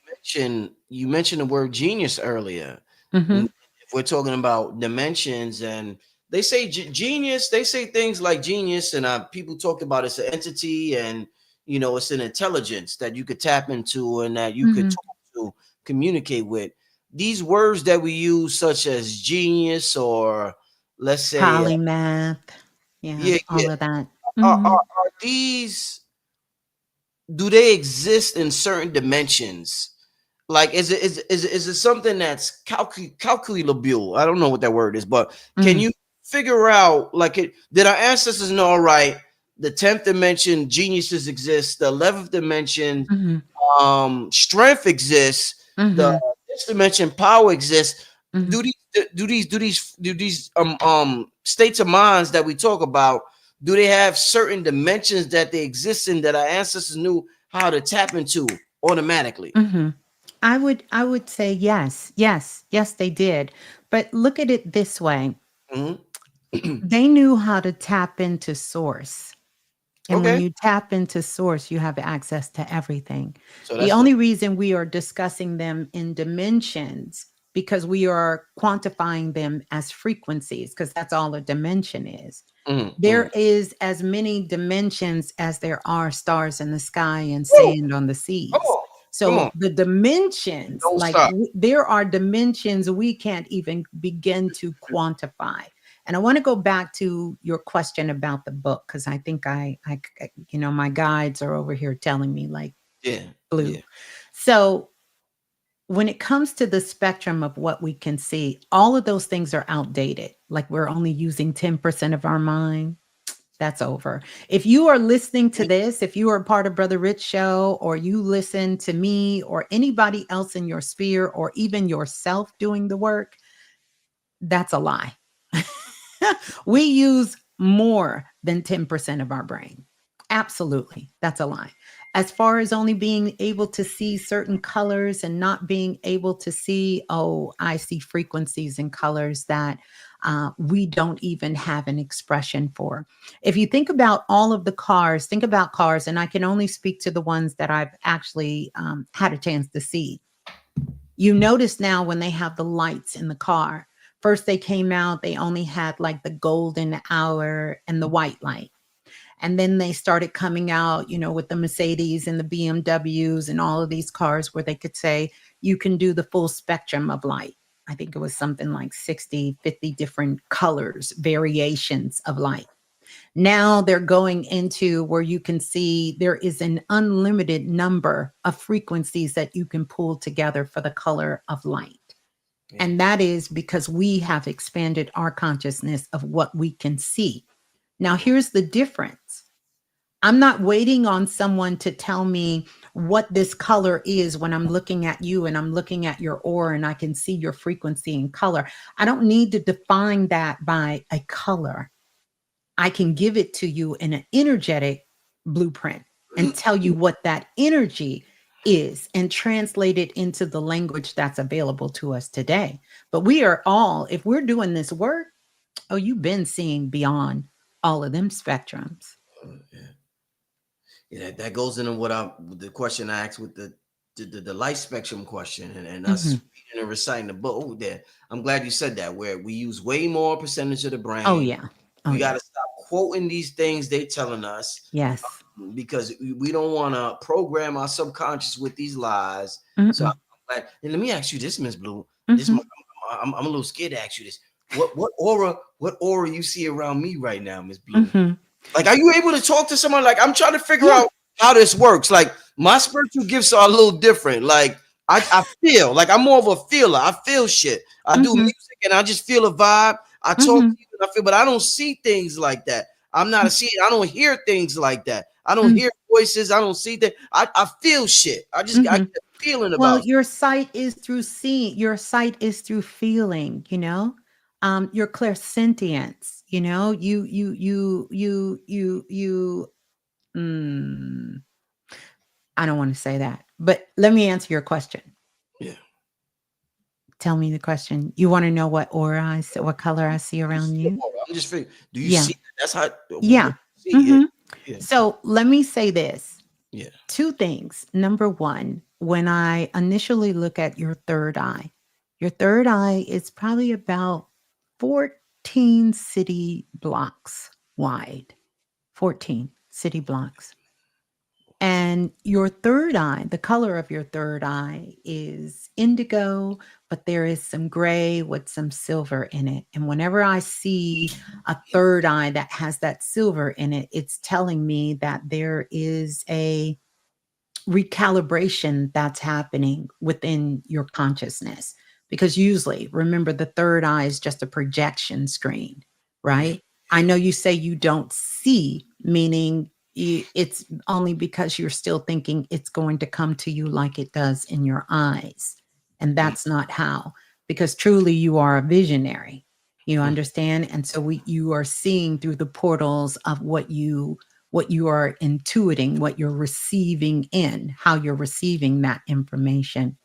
mentioned the word genius earlier. If we're talking about dimensions, and they say genius, they say things like genius, and people talk about it's an entity, and it's an intelligence that you could tap into and that you could talk to, communicate with. These words that we use, such as genius, or let's say polymath, all of that. Are these? Do they exist in certain dimensions? Like, is it something that's calculable? I don't know what that word is, but can you figure out, like, did our ancestors know, all right, the 10th dimension geniuses exist, the 11th dimension strength exists, the this dimension power exists. Do these states of minds that we talk about, do they have certain dimensions that they exist in that our ancestors knew how to tap into automatically. Hmm. I would say yes, yes, yes, they did. But look at it this way. Hmm. They knew how to tap into source. And when Okay, you tap into source, you have access to everything. so The that's the only reason we are discussing them in dimensions because we are quantifying them as frequencies, because that's all a dimension is. mm. There is as many dimensions as there are stars in the sky and Woo! sand on the Come seas. on, come So on, the dimensions, don't like stop. there are dimensions we can't even begin to quantify. And I want to go back to your question about the book because I think my guides are over here telling me like Yeah, blue. yeah, So when it comes to the spectrum of what we can see, all of those things are outdated. Like we're only using 10% of our mind. That's over. If you are listening to this, if you are a part of Brother Rich show or you listen to me or anybody else in your sphere or even yourself doing the work, that's a lie. We use more than 10% of our brain. Absolutely. That's a lie. As far as only being able to see certain colors and not being able to see, oh, I see frequencies and colors that we don't even have an expression for. If you think about all of the cars, think about cars, and I can only speak to the ones that I've actually had a chance to see. You notice now when they have the lights in the car. First, they came out, they only had like the golden hour and the white light. And then they started coming out, with the Mercedes and the BMWs and all of these cars where they could say, you can do the full spectrum of light. I think it was something like 60, 50 different colors, variations of light. Now they're going into where you can see there is an unlimited number of frequencies that you can pull together for the color of light. yeah. And that is because we have expanded our consciousness of what we can see. Now, here's the difference. I'm not waiting on someone to tell me what this color is when I'm looking at you and I'm looking at your aura and I can see your frequency and color. I don't need to define that by a color. I can give it to you in an energetic blueprint and tell you what that energy is and translate it into the language that's available to us today. But we are all, if we're doing this work, oh, you've been seeing beyond all of them spectrums. Yeah. Yeah, that goes into the question I asked with the light spectrum question and us Hmm. reading and reciting the book. Oh, there. I'm glad you said that. Where we use way more percentage of the Oh, brain. yeah. Oh, We got yeah. to stop quoting these things they telling us Yes. because we don't want to program our subconscious with these lies. So I'm Mm-mm. glad. And let me ask you this, Miss Blue. This Hmm. I'm a little scared to ask you this. What aura you see around me right now, Miss Blue? Hmm. Like, are you able to talk to someone? Like, I'm trying to figure Yeah. out how this works. Like, my spiritual gifts are a little different. Like, I feel like I'm more of a feeler. I feel shit. I do Hmm. music and I just feel a vibe. I talk to Hmm. you and I feel, but I don't see things like that. I'm not a seer. I don't hear things like that. I don't hear voices. I don't see that. I feel shit. I Hmm. get a feeling Well, about. your sight is through seeing, your sight is through feeling. Your clairsentience, mm, I don't want to say that, but let me answer your question. Yeah. Tell me the question. You want to know what aura what color I see You around see you? I'm just figuring. Do you Yeah. see? That's how. What Yeah. you see? Yeah. Hmm. Yeah. So let me say this. Yeah. Two things. Number one, when I initially look at your third eye is probably about 14 city blocks wide. 14 city blocks. And your third eye, the color of your third eye is indigo, but there is some gray with some silver in it. And whenever I see a third eye that has that silver in it, it's telling me that there is a recalibration that's happening within your consciousness. Because usually, remember, the third eye is just a projection screen, Yeah. right? I know you say you don't see, meaning it's only because you're still thinking it's going to come to you like it does in your eyes. And Mm, that's not how, because truly you are a visionary. You mm, understand? And so you are seeing through the portals of what you what you are intuiting, what you're receiving in, how you're receiving that information.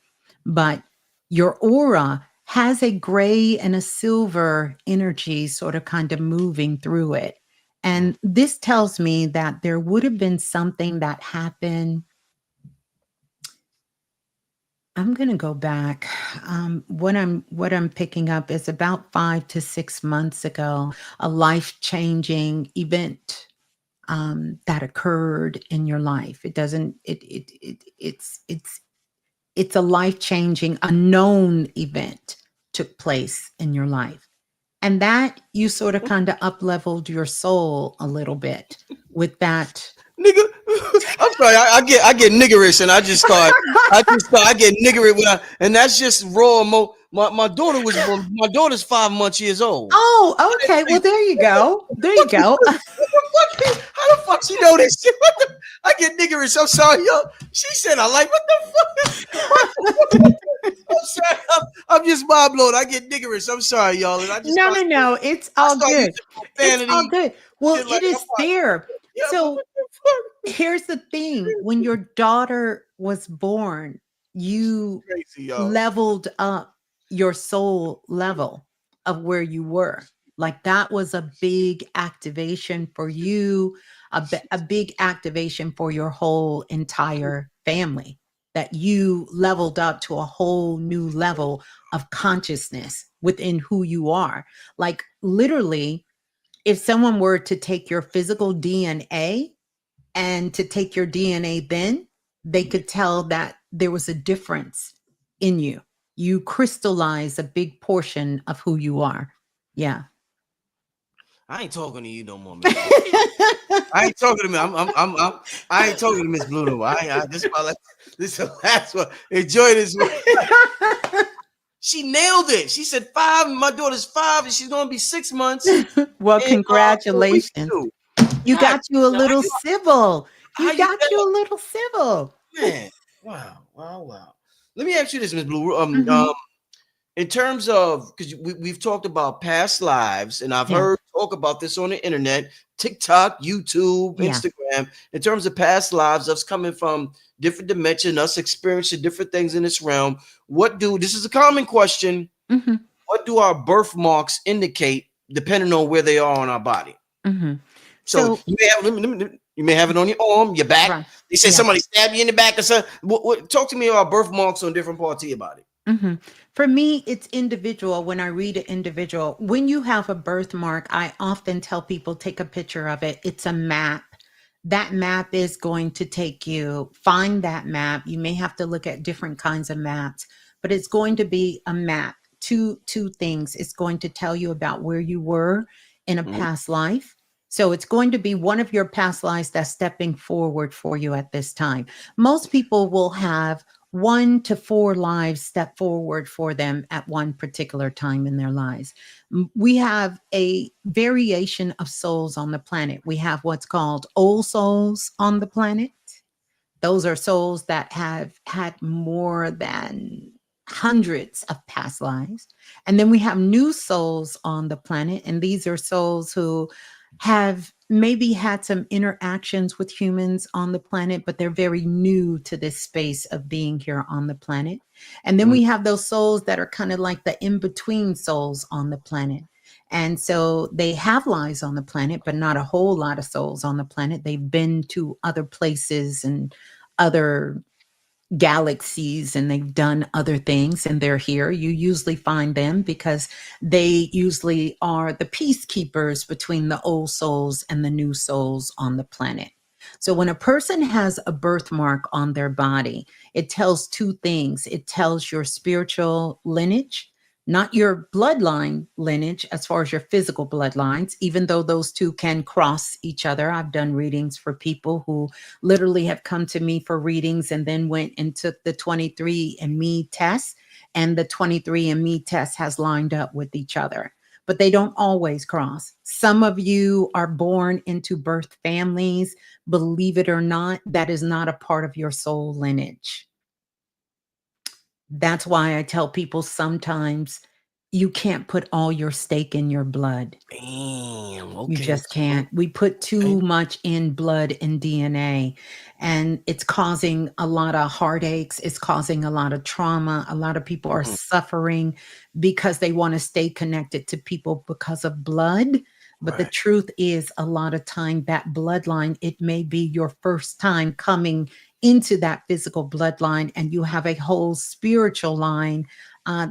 But your aura has a gray and a silver energy sort of kind of moving through it. And this tells me that there would have been something that happened. I'm going to go back. What I'm picking up is about 5 to 6 months ago, a life changing event that occurred in your life. It doesn't. It's a life changing, unknown event took place in your life, and that you sort of kind of up leveled your soul a little bit with that. Nigga, I'm sorry. I get niggerish, and I get niggerish and that's just raw. My daughter was born. My daughter's 5 months old. Oh, okay. Well, there you go. There you go. How the fuck she know this shit? I get niggerish. I'm sorry, yo. She said I like what the fuck. I'm sorry. I'm just mind blown. I get niggerish. I'm sorry, y'all. And I just No. It's all good. It's all good. Well, Shit it like, is I'm like, there. yeah, So what the fuck? here's the thing. When your daughter was born, you Crazy, yo. leveled up your soul level of where you were. Like that was a big activation for you, a big activation for your whole entire family, that you leveled up to a whole new level of consciousness within who you are. Like literally, if someone were to take your physical DNA and to take your DNA, then they could tell that there was a difference in you. You crystallize a big portion of who you are. Yeah. I ain't talking to you no more, Miss. I ain't talking to me. I ain't talking to Miss Blue no more. This is my last. This is the last one. Enjoy this one. She nailed it. She said 5. My daughter's 5, and she's gonna be 6 months. Well, In a week congratulations. or two. You God, got you a little civil. how You you got you a little civil. man? Wow. Let me ask you this, Miss Blue. Mhm. In terms of, because we've talked about past lives, and I've Yeah. heard talk about this on the internet, TikTok, YouTube, Yeah. Instagram. In terms of past lives, us coming from different dimensions, us experiencing different things in this realm. This is a common question. Mhm. What do our birthmarks indicate, depending on where they are on our body? Mhm. So So, you may have you may have it on your arm, your back. right. They say Yeah. somebody stabbed you in the back or something. Talk to me about birthmarks on different parts of your body. Mhm. For me, it's individual. When I read an individual, when you have a birthmark, I often tell people take a picture of it. It's a map. That map is going to take you, find that map. You may have to look at different kinds of maps, but it's going to be a map. Two things. It's going to tell you about where you were in a Mhm. past life. So it's going to be one of your past lives that's stepping forward for you at this time. Most people will have 1 to 4 lives step forward for them at one particular time in their lives. We have a variation of souls on the planet. We have what's called old souls on the planet. Those are souls that have had more than hundreds of past lives. And then we have new souls on the planet. And these are souls who have maybe had some interactions with humans on the planet, but they're very new to this space of being here on the planet. And then Mhm. we have those souls that are kind of like the in between souls on the planet. And so they have lives on the planet, but not a whole lot of souls on the planet. They've been to other places and other galaxies, and they've done other things, and they're here. You usually find them because they usually are the peacekeepers between the old souls and the new souls on the planet. So when a person has a birthmark on their body, it tells two things. It tells your spiritual lineage, not your bloodline lineage as far as your physical bloodlines, even though those two can cross each other. I've done readings for people who literally have come to me for readings and then went and took the 23andMe test, and the 23andMe test has lined up with each other. But they don't always cross. Some of you are born into birth families. Believe it or not, that is not a part of your soul lineage. That's why I tell people sometimes you can't put all your stake in your blood. Damn. You Okay. just can't. We put too much in blood and DNA, and it's causing a lot of heartaches. It's causing a lot of trauma. A lot of people are Mhm. suffering because they want to stay connected to people because of blood. But the Right. truth is, a lot of time, that bloodline, it may be your first time coming into that physical bloodline, and you have a whole spiritual line.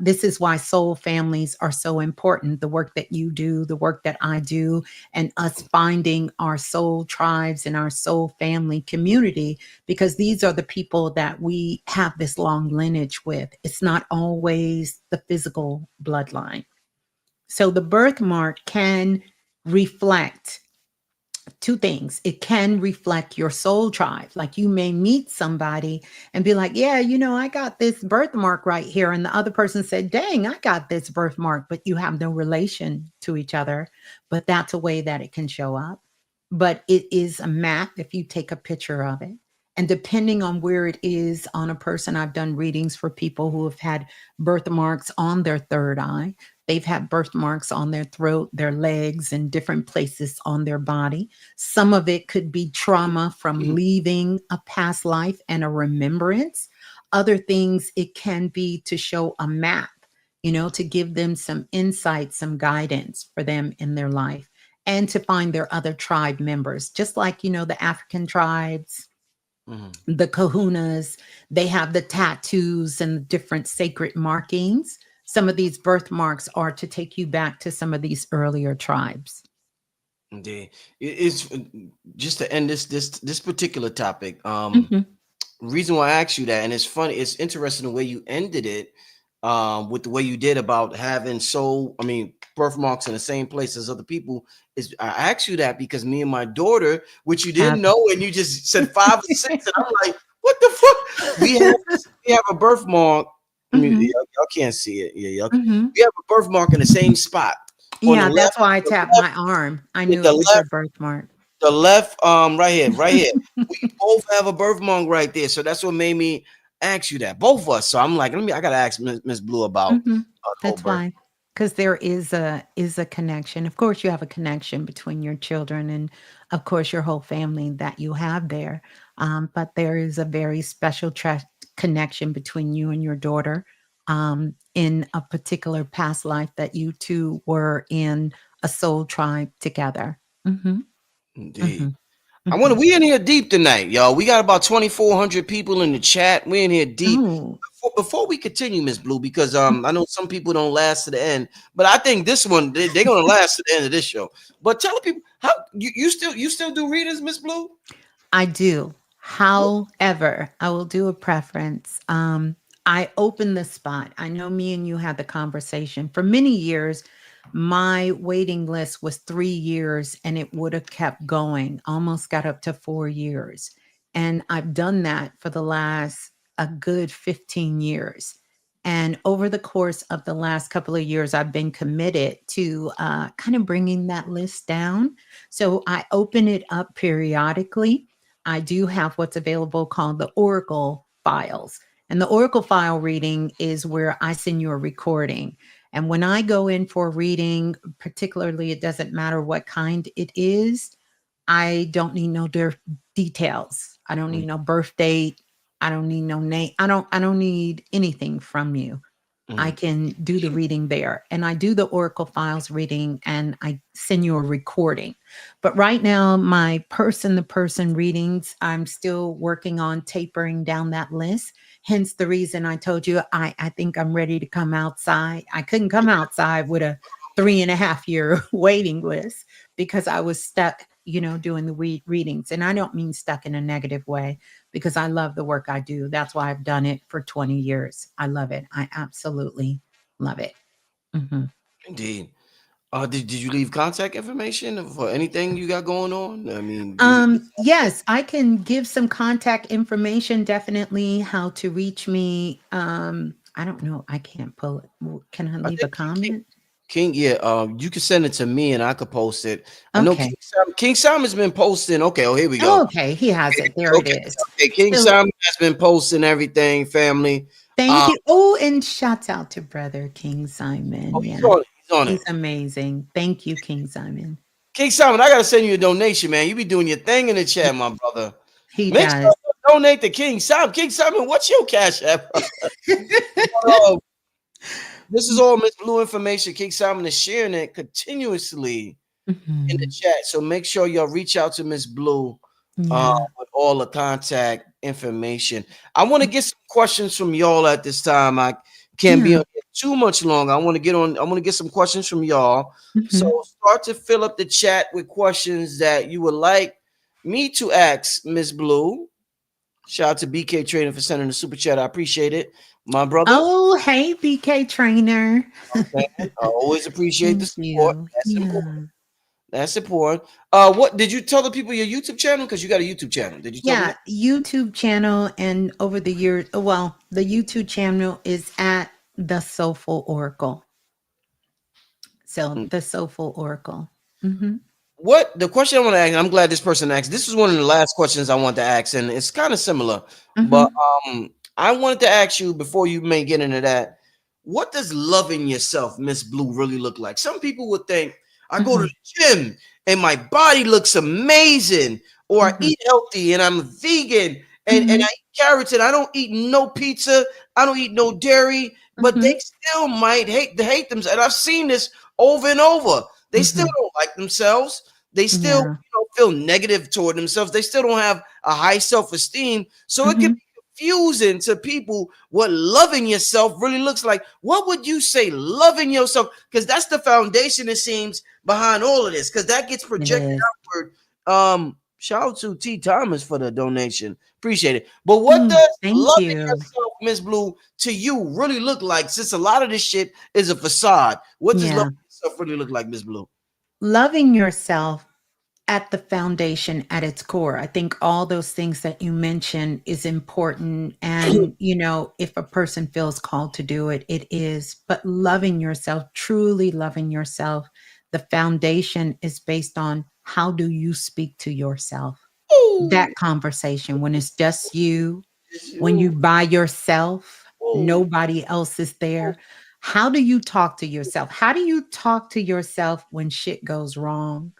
This is why soul families are so important. The work that you do, the work that I do, and us finding our soul tribes and our soul family community, because these are the people that we have this long lineage with. It's not always the physical bloodline. So the birthmark can reflect two things. It can reflect your soul tribe. Like you may meet somebody and be like, yeah, I got this birthmark right here. And the other person said, dang, I got this birthmark, but you have no relation to each other. But that's a way that it can show up. But it is a map if you take a picture of it. And depending on where it is on a person, I've done readings for people who have had birthmarks on their third eye. They've had birthmarks on their throat, their legs, and different places on their body. Some of it could be trauma from leaving a past life and a remembrance. Other things, it can be to show a map, to give them some insight, some guidance for them in their life, and to find their other tribe members. Just like, the African tribes, Mhm. the kahunas, they have the tattoos and the different sacred markings. Some of these birthmarks are to take you back to some of these earlier tribes. Indeed. It's just to end this particular topic. Mhm. Reason why I asked you that, and it's funny, it's interesting the way you ended it, with the way you did about having birthmarks in the same place as other people. Is I asked you that because me and my daughter, which you didn't Have know, and you just said 5 or 6, and I'm like, what the fuck? We have a birthmark. I mean, Mhm. y'all can't see it. Yeah, y'all. Mhm. We have a birthmark in the same spot on the Yeah, left, that's why I the tapped left, my arm. I yeah, knew it was your birthmark. the left, right here, right here. We both have a birthmark right there, so that's what made me ask you that. Both of us. So I'm like, I gotta ask Miss Blue about Mhm. the whole That's birth. why, because there is a connection. Of course, you have a connection between your children and, of course, your whole family that you have there. But there is a very special connection between you and your daughter, in a particular past life that you two were in a soul tribe together. Hmm. Indeed. Hmm. Hmm. We in here deep tonight, y'all. We got about 2,400 people in the chat. We in here deep. Oh. Before we continue, Miss Blue, because I know some people don't last to the end, but I think this one they're gonna last to the end of this show. But tell the people how you still do readings, Miss Blue? I do. What? However, I will do a preference. I open the spot. I know me and you had the conversation. For many years, my waiting list was 3 years and it would have kept going, almost got up to 4 years. And I've done that for the last a good 15 years. And over the course of the last couple of years, I've been committed to kind of bringing that list down. So I open it up periodically. I do have what's available called the Oracle files. And the Oracle file reading is where I send you a recording. And when I go in for a reading, particularly, it doesn't matter what kind it is, I don't need no details. I don't need no birth date. I don't need no name. I don't need anything from you. I Mm-hmm. can do the reading there. And I do the Oracle Files reading and I send you a recording. But right now, my person to person readings, I'm still working on tapering down that list. Hence the reason I told you I think I'm ready to come outside. I couldn't come outside with a 3.5 year waiting list because I was stuck, doing the readings. And I don't mean stuck in a negative way because I love the work I do. That's why I've done it for 20 years. I love it. I absolutely love it. Hmm. Indeed. Did you leave contact information for anything you got going on? I mean, you Yes, I can give some contact information, definitely how to reach me. I don't know. I can't pull it. Can I I leave a think comment? King, yeah, you can send it to me and I could post it. I know Okay. King Simon's been posting. Okay, oh here we go. Okay. He has it. There it Okay, is. okay. King So, Simon has been posting everything, family. Thank you. Oh, and shout out to brother King Oh, Simon. he's Yeah. on it. He's on He's it. amazing. Thank you, King Simon. King Simon, I gotta send you a donation, man. You be doing your thing in the chat, my brother. He Make sure does. you donate to King Simon. King Simon, what's your cash app? This is all Miss Blue information. King Simon is sharing it continuously in the Mhm. chat. So make sure y'all reach out to Miss Blue Yeah. with all the contact information. I want to get some questions from y'all at this time. I can't be Yeah. on here too much longer. I want to get some questions from y'all. So Mhm. start to fill up the chat with questions that you would like me to ask Miss Blue. Shout out to BK Trading for sending the super chat. I appreciate it, my brother. Oh, hey, BK trainer. Man, I always appreciate the Thank support. you. That's important. Yeah. That's important. What did you tell the people your YouTube channel? Because you got a YouTube channel. Did you tell them Yeah. that? YouTube channel. And over the years, well, the YouTube channel is at the Soulful Oracle. So Mm. the Soulful Oracle. Hmm. What the question I want to ask? I'm glad this person asked. This is one of the last questions I want to ask, and it's kind of similar. But Hmm. I wanted to ask you before you may get into that. What does loving yourself, Miss Blue, really look like? Some people would think I go to Hmm. the gym and my body looks amazing, or I Hmm. eat healthy and I'm vegan and I Hmm. eat carrots and I don't eat no pizza, I don't eat no dairy, but they Hmm. still might hate themselves. And I've seen this over and over. They still Hmm. don't like themselves. They still Yeah. feel negative toward themselves. They still don't have a high self-esteem. So it can Hmm. be confusing to people what loving yourself really looks like. What would you say loving yourself? Because that's the foundation, it seems, behind all of this. Because that gets It projected is. outward. Shout out to T. Thomas for the donation. Appreciate it. But what Mm, does thank loving you. yourself, Miss Blue, to you really look like? Since a lot of this shit is a facade, what does Yeah. loving yourself really look like, Miss Blue? Loving yourself at the foundation at its core. I think all those things that you mentioned is important. And, if a person feels called to do it, it is. But loving yourself, truly loving yourself, the foundation is based on how do you speak to yourself? That Ooh, conversation when it's just you, it's when you you. by yourself, Ooh, nobody else is there. How do you talk to yourself? How do you talk to yourself when shit goes wrong?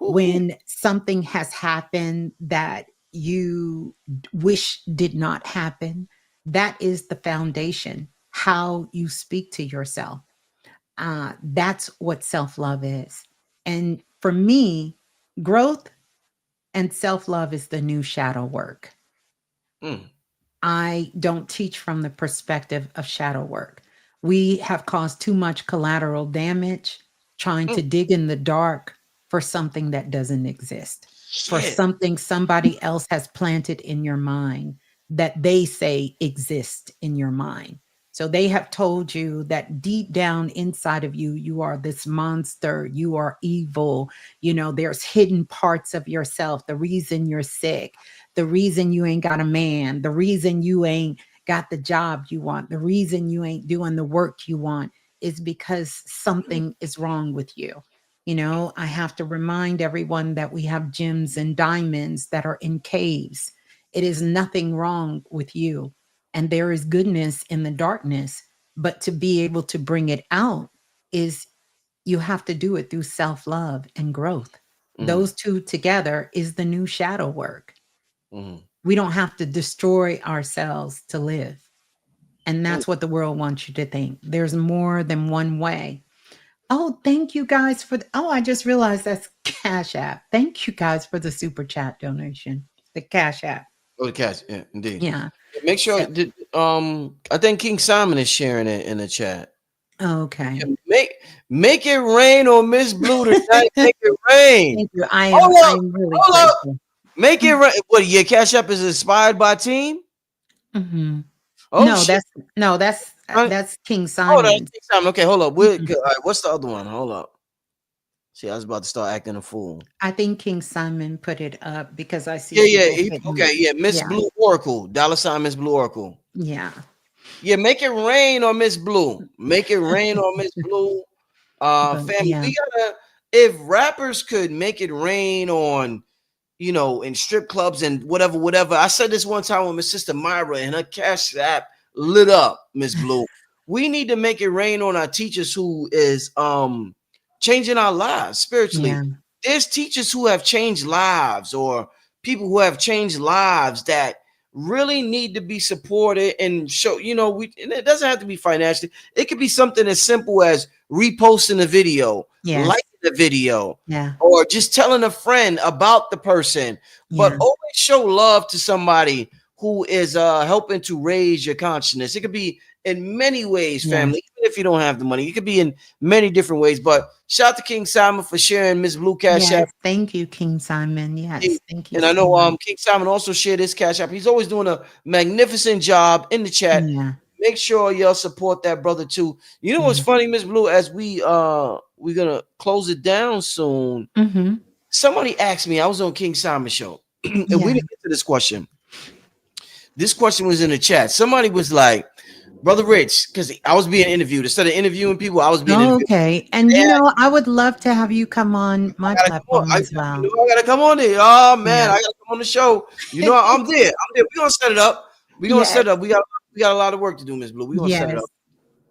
ooh, When something has happened that you wish did not happen? That is the foundation, how you speak to yourself. That's what self love is. And for me, growth and self love is the new shadow work. mm, I don't teach from the perspective of shadow work. We have caused too much collateral damage trying mm. to dig in the dark for something that doesn't exist, for Shit. something somebody else has planted in your mind that they say exists in your mind. So they have told you that deep down inside of you, you are this monster, you are evil, there's hidden parts of yourself, the reason you're sick, the reason you ain't got a man, the reason you ain't got the job you want, the reason you ain't doing the work you want is because something is wrong with you. I have to remind everyone that we have gems and diamonds that are in caves. It is nothing wrong with you. And there is goodness in the darkness. But to be able to bring it out is you have to do it through self love and growth. Mm, Those two together is the new shadow work. mm, We don't have to destroy ourselves to live. And mm. that's what the world wants you to think. There's more than one way. Oh, thank you guys for I just realized that's Cash App. Thank you guys for the super chat donation. The Cash App. Oh, the cash. Yeah, indeed. Yeah. Yeah, make sure. So I think King Simon is sharing it in the chat. okay. Yeah, make it rain on Miss Blue tonight. Make it rain. Thank you. I am Hold I up. am really Hold up. grateful. Make it rain. What your cash app is inspired by team? Mhm. Oh No, shit. Right? that's King Oh, that's Simon's. King Simon. Okay, hold up. Mhm. All right, what's the other one? Hold up. See, I was about to start acting a fool. I think King Simon put it up because I see Yeah, yeah. people hitting. Okay, yeah. Miss Yeah. Blue Oracle. Dollar sign Miss Blue Oracle. Yeah. Yeah, make it rain on Miss Blue. Make it rain on Miss Blue. But Family, yeah. we gotta. If rappers could make it rain on, in strip clubs and whatever. I said this one time with my sister Myra, and her cash app lit up, Miss Blue. We need to make it rain on our teachers who is changing our lives spiritually. Yeah. There's teachers who have changed lives, or people who have changed lives that really need to be supported and show, and it doesn't have to be financially. It could be something as simple as reposting a video, Yes. liking the video, Yeah. or just telling a friend about the person. But Yeah. always show love to somebody who is helping to raise your consciousness. It could be in many ways, Yes. family, even if you don't have the money. It could be in many different ways. But shout out to King Simon for sharing Miss Blue Cash App. Yes. Thank you, King Simon. Yes. Thank you And I so know much. King Simon also shared his Cash App. He's always doing a magnificent job in the chat. Yeah. Make sure y'all support that brother too. You know what's Yeah. funny, Miss Blue, as we're gonna close it down soon. Mm-hmm. Somebody asked me, I was on King Simon show, and we Yeah. didn't get to this question. This question was in the chat. Somebody was like, Brother Rich, because I was being interviewed. Instead of interviewing people, I was being interviewed. Okay. And Yeah, I would love to have you come on my I gotta come on. platform as well. I gotta come on there. Oh man, Yeah. I gotta come on the show. I'm there. I'm there. We're gonna set it up. We're gonna Yes. set it up. We got a lot of work to do, Miss Blue. We're gonna set it Yes.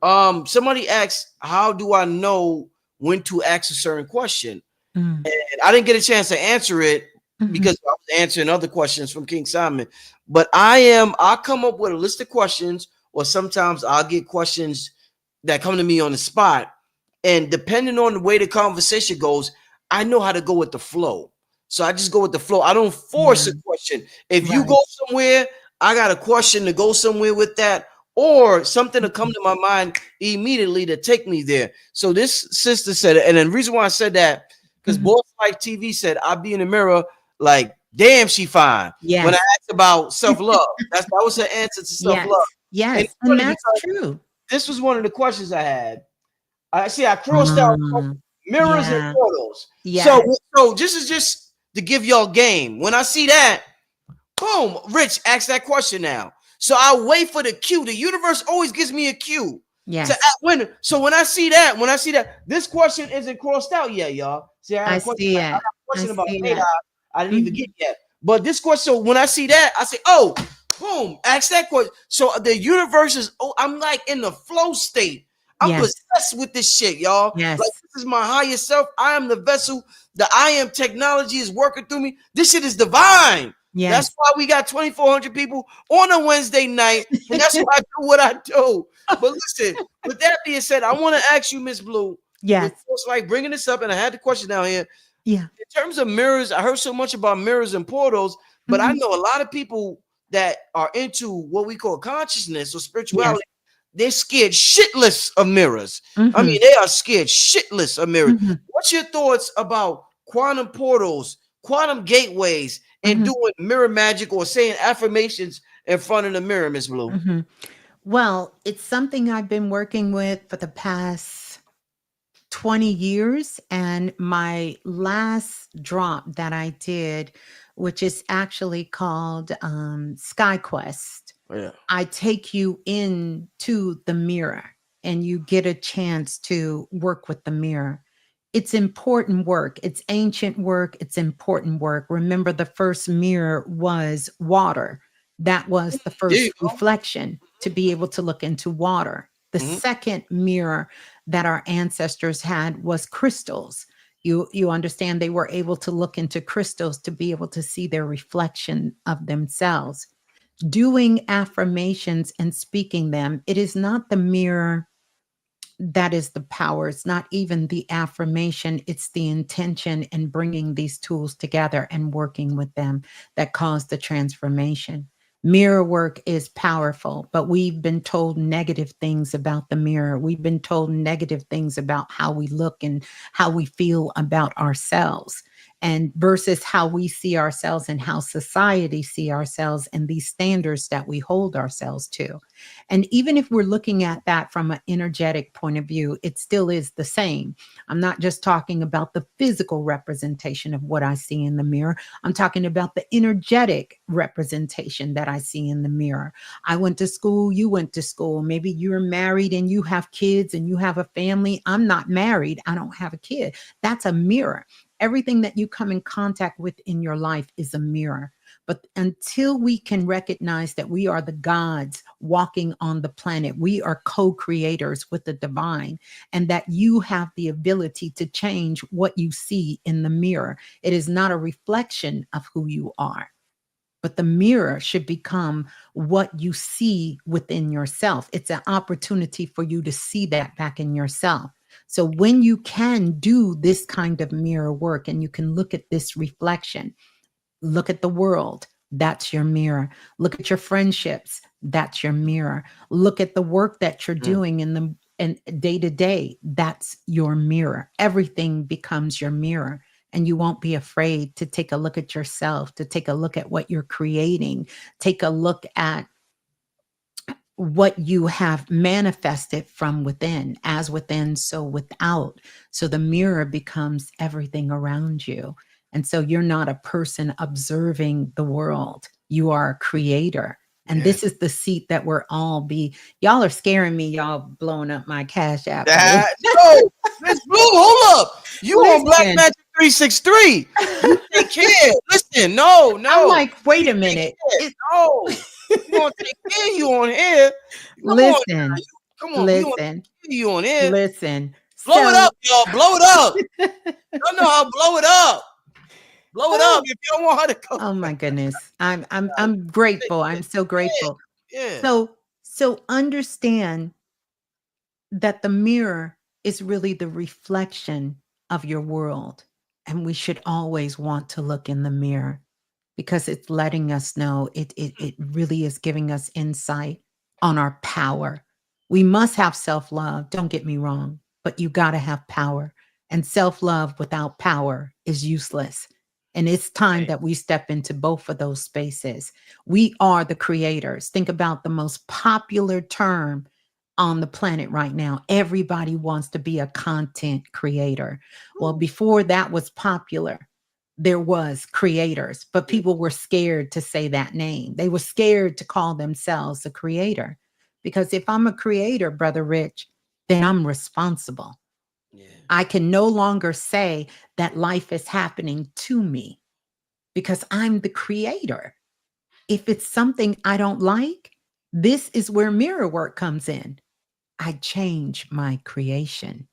up. Somebody asked, how do I know when to ask a certain question? Mm. And I didn't get a chance to answer it Mhm. because I was answering other questions from King Simon. But I'll come up with a list of questions, or sometimes I'll get questions that come to me on the spot. And depending on the way the conversation goes, I know how to go with the flow. So I just go with the flow. I don't force Yeah. a question. If you Right. go somewhere, I got a question to go somewhere with that, or something to come to my mind immediately to take me there. So this sister said it. And the reason why I said that, because Mhm. Boss Life TV said, I'll be in the mirror like, damn, she fine. When I Yes. asked about self-love, that was her answer to Yes. self-love. And Yes. it's And funny that's because true. this was one of the questions I had. I crossed out Mm. mirrors and Yeah. portals. So, Yes. so this is just to give y'all game. When I see that, boom, Rich, ask that question now. So I wait for the cue. The universe always gives me a cue to Yes. when. So when I see that, this question isn't crossed out yet, y'all. See, I had I a question. see I got it. a I question about see AI. it. I didn't even Mhm. get yet. But this question, so when I see that, I say, oh, boom, ask that question. So the universe is, I'm like in the flow state. I'm Yes. possessed with this shit, y'all. Like, Yes. this is my higher self. I am the vessel. The I am technology is working through me. This shit is divine. That's Yes. why we got 2,400 people on a Wednesday night, and that's why I do what I do. But listen, with that being said, I want to ask you, Miss Blue, with Yes. folks like bringing this up, and I had the question down here. Yeah. In terms of mirrors, I heard so much about mirrors and portals, but I Mhm. know a lot of people that are into what we call consciousness or Yes. spirituality. They're scared shitless of mirrors. I mean, Mhm. they are scared shitless of mirrors. Mhm. What's your thoughts about quantum portals, quantum gateways, and Mhm. doing mirror magic or saying affirmations in front of the mirror, Miss Blue? Mhm. Well, it's something I've been working with for the past 20 years. And my last drop that I did, which is actually called Sky Quest, Yeah. I take you into the mirror and you get a chance to work with the mirror. It's important work. It's ancient work. It's important work. Remember, the first mirror was water. That was the There you first go. reflection to be able to look into water. The Mhm. second mirror that our ancestors had was crystals. You understand they were able to look into crystals to be able to see their reflection of themselves. Doing affirmations and speaking them, it is not the mirror that is the power. It's not even the affirmation, it's the intention and bringing these tools together and working with them that cause the transformation. Mirror work is powerful, but we've been told negative things about the mirror. We've been told negative things about how we look and how we feel about ourselves, and versus how we see ourselves and how society see ourselves and these standards that we hold ourselves to. And even if we're looking at that from an energetic point of view, it still is the same. I'm not just talking about the physical representation of what I see in the mirror. I'm talking about the energetic representation that I see in the mirror. I went to school, you went to school. Maybe you're married and you have kids and you have a family. I'm not married, I don't have a kid. That's a mirror. Everything that you come in contact with in your life is a mirror. But until we can recognize that we are the gods walking on the planet, we are co-creators with the divine, and that you have the ability to change what you see in the mirror. It is not a reflection of who you are, but the mirror should become what you see within yourself. It's an opportunity for you to see that back in yourself. So when you can do this kind of mirror work and you can look at this reflection, look at the world, that's your mirror. Look at your friendships, that's your mirror. Look at the work that you're Mm. doing in the and day to day, that's your mirror. Everything becomes your mirror. And you won't be afraid to take a look at yourself, to take a look at what you're creating, take a look at what you have manifested from within, as within, so without. So the mirror becomes everything around you. And so you're not a person observing the world, you are a creator. And Yeah. this is the seat that we're all be. Y'all are scaring me. Y'all blowing up my cash app for this. That no, Miss Blue, hold up. You on Black Listen, Magic 363. You take care. Listen, no, I'm no. like, wait You a take minute. care. No. You want to take care of you on here. Come on now. Listen, Come on. We want to listen, take care of you on here. listen. Blow it So, up, y'all. Blow it up. Y'all know how to blow it up. Blow it up. If you don't want her to come. oh my goodness. I'm grateful. I'm so grateful. Yeah. So understand that the mirror is really the reflection of your world. And we should always want to look in the mirror because it's letting us know it really is giving us insight on our power. We must have self-love, don't get me wrong, but you got to have power. And self-love without power is useless. And it's time Right. that we step into both of those spaces. We are the creators. Think about the most popular term on the planet right now. Everybody wants to be a content creator. Well, before that was popular, there was creators, but Yeah. people were scared to say that name. They were scared to call themselves a creator. Because if I'm a creator, Brother Rich, then I'm responsible. Yeah. I can no longer say that life is happening to me because I'm the creator. If it's something I don't like, this is where mirror work comes in. I change my creation.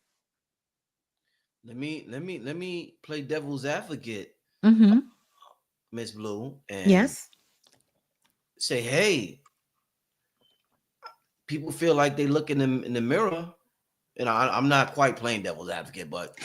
Let me play devil's advocate, Hmm. Miss Blue, and Yes. say, hey, people feel like they look in the mirror. And I'm not quite playing devil's advocate, but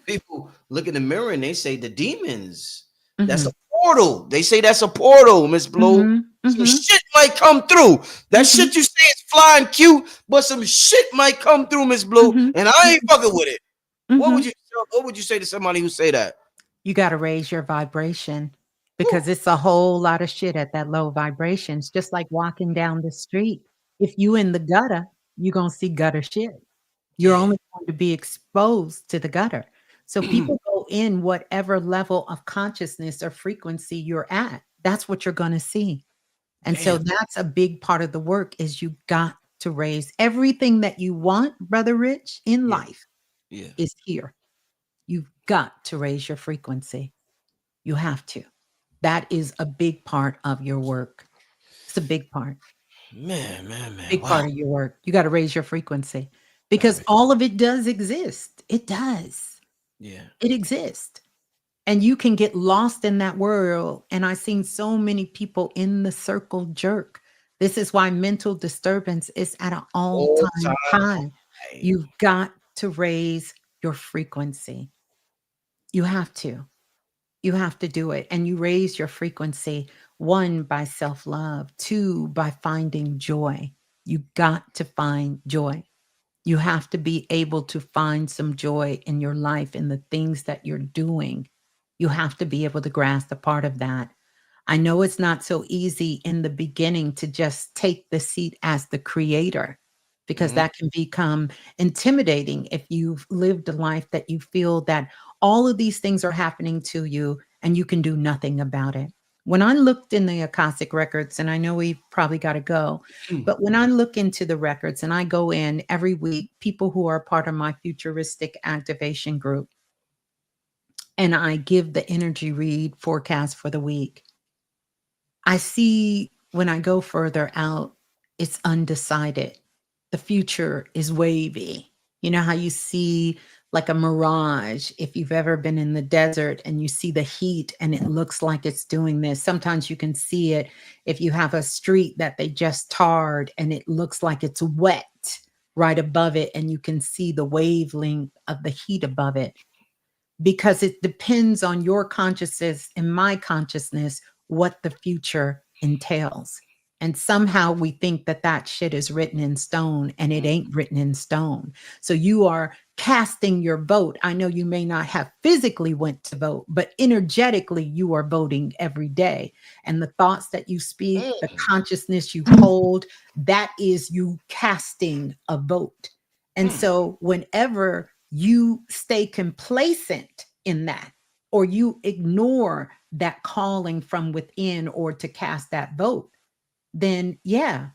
people look in the mirror and they say the demons. That's a Hmm. portal. They say that's a portal, Miss Blue. Hmm. Some Hmm. shit might come through. That Hmm. shit you say is flying cute, but some shit might come through, Miss Blue, Hmm. and I ain't fucking with it. What would Hmm. you what would you say to somebody who say that? You got to raise your vibration Whew. because it's a whole lot of shit at that low vibration. It's just like walking down the street. If you in the gutter, you're going to see gutter shit. You're Yeah. only going to be exposed to the gutter. So people go in whatever level of consciousness or frequency you're at. That's what you're going to see. And so Damn. that's a big part of the work is you got to raise everything that you want, Brother Rich, in Yeah. life Yeah. is here. You've got to raise your frequency. You have to. That is a big part of your work. It's a big part, Man, man, man. big Wow. part of your work. You got to raise your frequency Gotta because raise. all of it does exist. It does. Yeah. It exists. And you can get lost in that world. And I've seen so many people in the circle jerk. This is why mental disturbance is at an All all-time time high. high. You've got to raise your frequency. You have to. You have to do it. And you raise your frequency, one, by self love, two, by finding joy. You got to find joy. You have to be able to find some joy in your life, in the things that you're doing. You have to be able to grasp a part of that. I know it's not so easy in the beginning to just take the seat as the creator because Mhm. that can become intimidating if you've lived a life that you feel that all of these things are happening to you and you can do nothing about it. When I looked in the Akashic records, and I know we've probably got to go, but when I look into the records and I go in every week, people who are part of my futuristic activation group, and I give the energy read forecast for the week, I see when I go further out, it's undecided. The future is wavy. You know how you see like a mirage if you've ever been in the desert and you see the heat and it looks like it's doing this. Sometimes you can see it if you have a street that they just tarred and it looks like it's wet right above it and you can see the wavelength of the heat above it because it depends on your consciousness and my consciousness what the future entails. And somehow we think that that shit is written in stone and it ain't written in stone. So you are casting your vote. I know you may not have physically went to vote, but energetically you are voting every day. And the thoughts that you speak, the Mm, consciousness you hold, that is you casting a vote. And mm, so whenever you stay complacent in that, or you ignore that calling from within or to cast that vote, then yeah,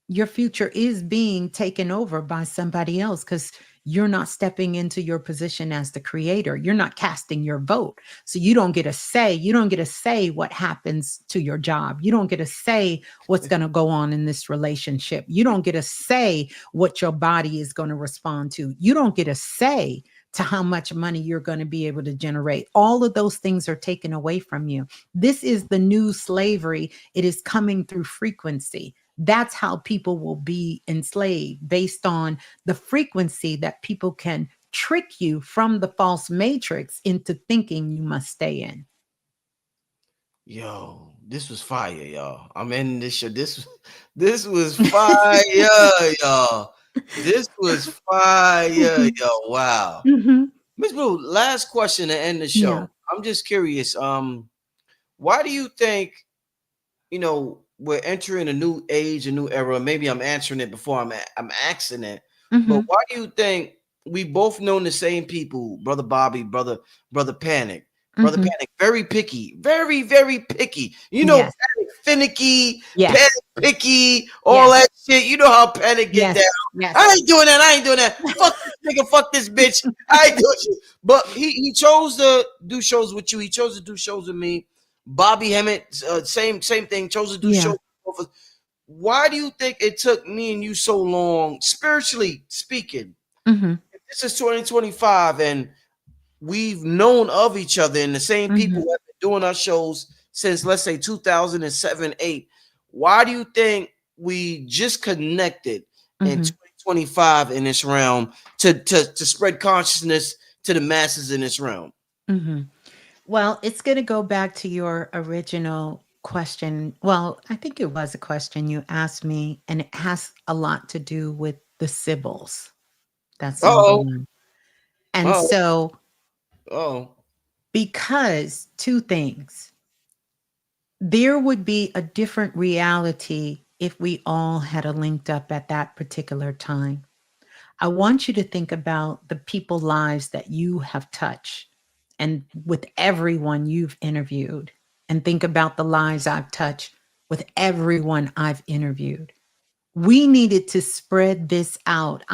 your future is being taken over by somebody else because you're not stepping into your position as the creator. You're not casting your vote. So you don't get a say. You don't get to say what happens to your job. You don't get to say what's going to go on in this relationship. You don't get to say what your body is going to respond to. You don't get a say to how much money you're going to be able to generate. All of those things are taken away from you. This is the new slavery. It is coming through frequency. That's how people will be enslaved based on the frequency that people can trick you from the false matrix into thinking you must stay in. yo, this was fire, y'all. I'm ending this show. This was fire, y'all. This was fire, Mhm. yo. Wow. Mhm. Miss Blue, last question to end the Yeah. show. I'm just curious. Why do you think, we're entering a new age, a new era? Maybe I'm answering it before I'm asking it. But Mhm. why do you think we both known the same people, brother Bobby, brother Panic, brother Mhm. Panic, very picky, very very picky. Yes. Panic finicky, Panic Yes. picky, all Yes. that shit. You know how Panic get Yes. down. Yes. I ain't doing that. I ain't doing that. Fuck this nigga. Fuck this bitch. I ain't doing shit. But he chose to do shows with you. He chose to do shows with me. Bobby Hemmett, same thing. Chose to do Yeah. shows with us. Why do you think it took me and you so long, spiritually speaking? Mhm. This is 2025, and we've known of each other, and the same people Mhm. who have been doing our shows since, let's say, 2007, 8. Why do you think we just connected in Mhm. 2025 in this realm to spread consciousness to the masses in this realm? Mhm. Well, it's going to go back to your original question. Well, I think it was a question you asked me, and it has a lot to do with the Sibyls. That's number Oh, one. And oh, so, oh. because two things, there would be a different reality if we all had a linked up at that particular time. I want you to think about the people lives that you have touched and with everyone you've interviewed, and think about the lives I've touched with everyone I've interviewed. We needed to spread this out.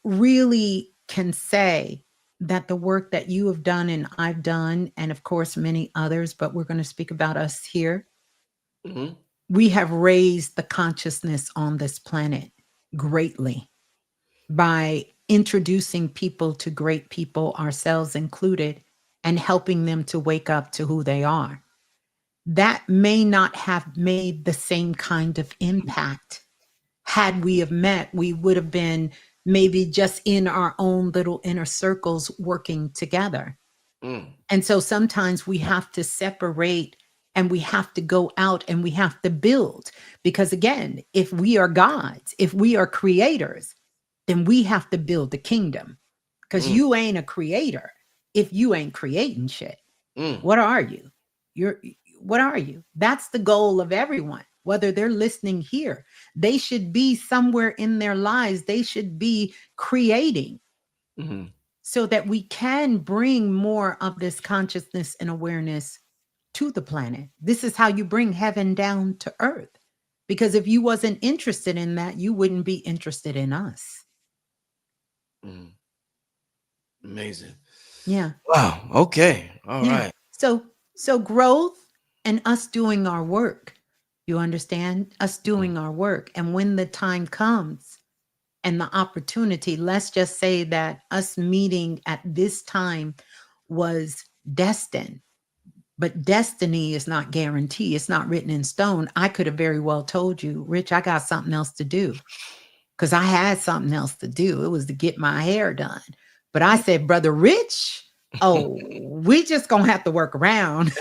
Really can say that the work that you have done and I've done, and of course, many others, but we're going to speak about us here. Mm-hmm. We have raised the consciousness on this planet greatly by introducing people to great people, ourselves included, and helping them to wake up to who they are. That may not have made the same kind of impact. Had we have met, we would have been maybe just in our own little inner circles working together. Mm, And so sometimes we have to separate and we have to go out and we have to build. Because again, if we are gods, if we are creators, then we have to build the kingdom. Because mm, you ain't a creator if you ain't creating shit. mm, What are you? You're what are you? That's the goal of everyone, whether they're listening here. They should be somewhere in their lives, they should be creating mm. so that we can bring more of this consciousness and awareness to the planet. This is how you bring heaven down to earth. Because if you wasn't interested in that, you wouldn't be interested in us. Mm. Amazing. Yeah. Wow. Okay. All Yeah. right. So growth and us doing our work. You understand? Us Mm, doing our work. And when the time comes and the opportunity, let's just say that us meeting at this time was destined, but destiny is not guaranteed. It's not written in stone. I could have very well told you, Rich, I got something else to do, because I had something else to do. It was to get my hair done. But I said, Brother Rich, oh, we just gonna have to work around.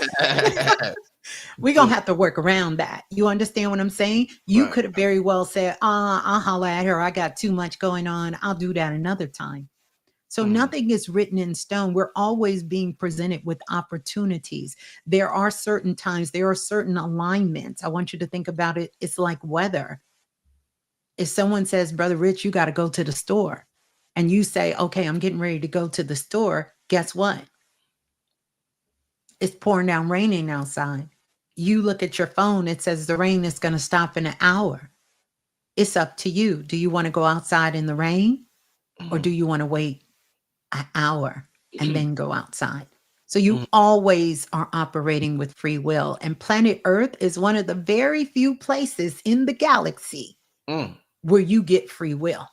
We're gonna have to work around that. You understand what I'm saying? You right. could have very well said, I'll holler at her. I got too much going on. I'll do that another time. So Mm, nothing is written in stone. We're always being presented with opportunities. There are certain times, there are certain alignments. I want you to think about it. It's like weather. If someone says, Brother Rich, you got to go to the store, and you say, okay, I'm getting ready to go to the store, guess what? It's pouring down raining outside. You look at your phone, it says the rain is going to stop in an hour. It's up to you. Do you want to go outside in the rain, or mm, do you want to wait an hour and mm, then go outside? So you mm, always are operating with free will. And planet Earth is one of the very few places in the galaxy mm, where you get free will,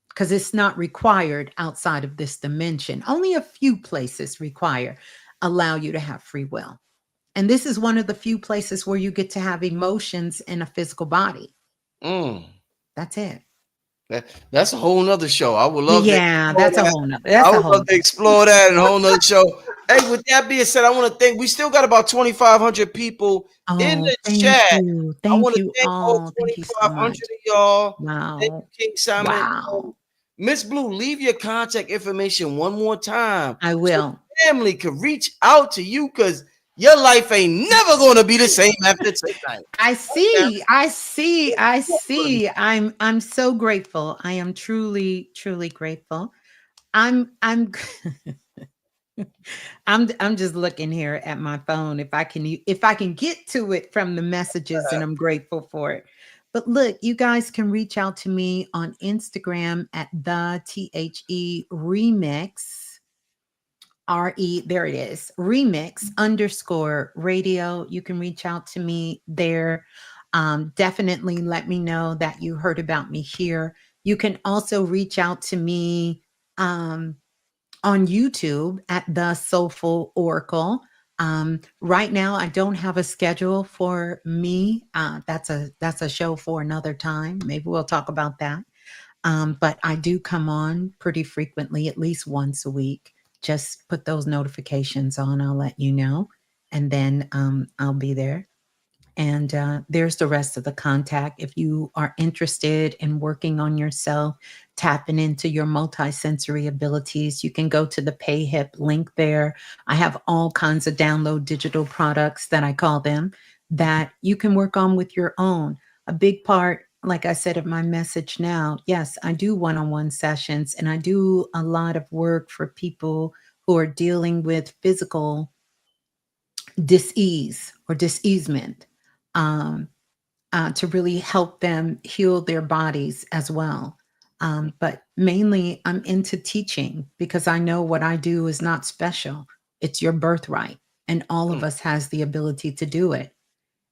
because it's not required outside of this dimension. Only a few places allow you to have free will. And this is one of the few places where you get to have emotions in a physical body. mm. That's it. That's a whole nother show. I would love to Yeah, explore that's a that. whole nother. I That's a would whole love to nother. explore that in a whole nother show. Hey, with that being said, I want to thank. We still got about 2,500 people in Oh, the chat. I want thank to you thank all all. Thank you so 2,500 much. of y'all. Thank you, Wow, King Simon. wow. Miss Blue, leave your contact information one more time I so will. family can reach out to you, because your life ain't never going to be the same after tonight. I Okay. see. I see. I see. I'm so grateful. I am truly, truly grateful. I'm I'm just looking here at my phone. If I can get to it from the messages, and I'm grateful for it. But look, you guys can reach out to me on Instagram at the remix. There it is, remix underscore radio. You can reach out to me there. Definitely let me know that you heard about me here. You can also reach out to me on YouTube at the Soulful Oracle. Right now, I don't have a schedule for me. That's a show for another time. Maybe we'll talk about that. But I do come on pretty frequently, at least once a week. Just put those notifications on. I'll let you know, and then I'll be there. And there's the rest of the contact. If you are interested in working on yourself, tapping into your multisensory abilities, you can go to the PayHip link there. I have all kinds of download digital products, that I call them, that you can work on with your own. A big part, like I said, of my message now, yes, I do one on one sessions, and I do a lot of work for people who are dealing with physical disease or diseasement, um, to really help them heal their bodies as well. But mainly, I'm into teaching, because I know what I do is not special. It's your birthright, and all of Mm, us has the ability to do it.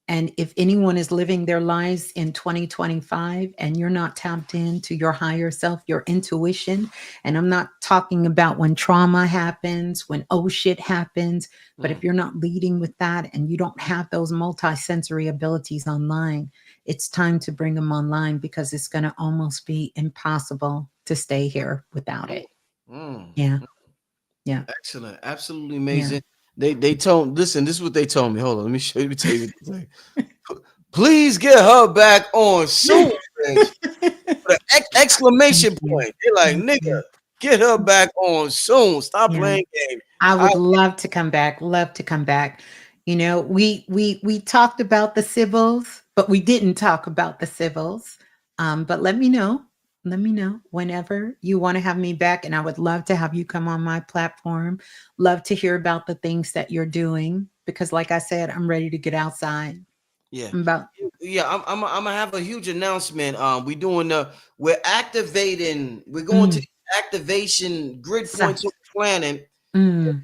And if anyone is living their lives in 2025 and you're not tapped into your higher self, your intuition, and I'm not talking about when trauma happens, when oh shit happens, but mm, if you're not leading with that and you don't have those multisensory abilities online, it's time to bring them online, because it's going to almost be impossible to stay here without mm, it. mm. Yeah. Yeah. Excellent, absolutely Yeah. amazing. They told, listen, this is what they told me. Hold on, let me show you. Let me tell you what they say. Please get her back on soon, Rich. With an Thank exclamation you. point. They're like, Thank nigga, you. get her back on soon. Stop Yeah. playing games. I I would love to come back. Love to come back. You know, we talked about the civils, but we didn't talk about the civils. But let me know. Let me know whenever you want to have me back, and I would love to have you come on my platform. Love to hear about the things that you're doing, because, like I said, I'm ready to get outside. yeah. I'm about. Yeah, I'm gonna have a huge announcement. We're activating, we're going to Mm, the activation grid sa- points of the planet. mm,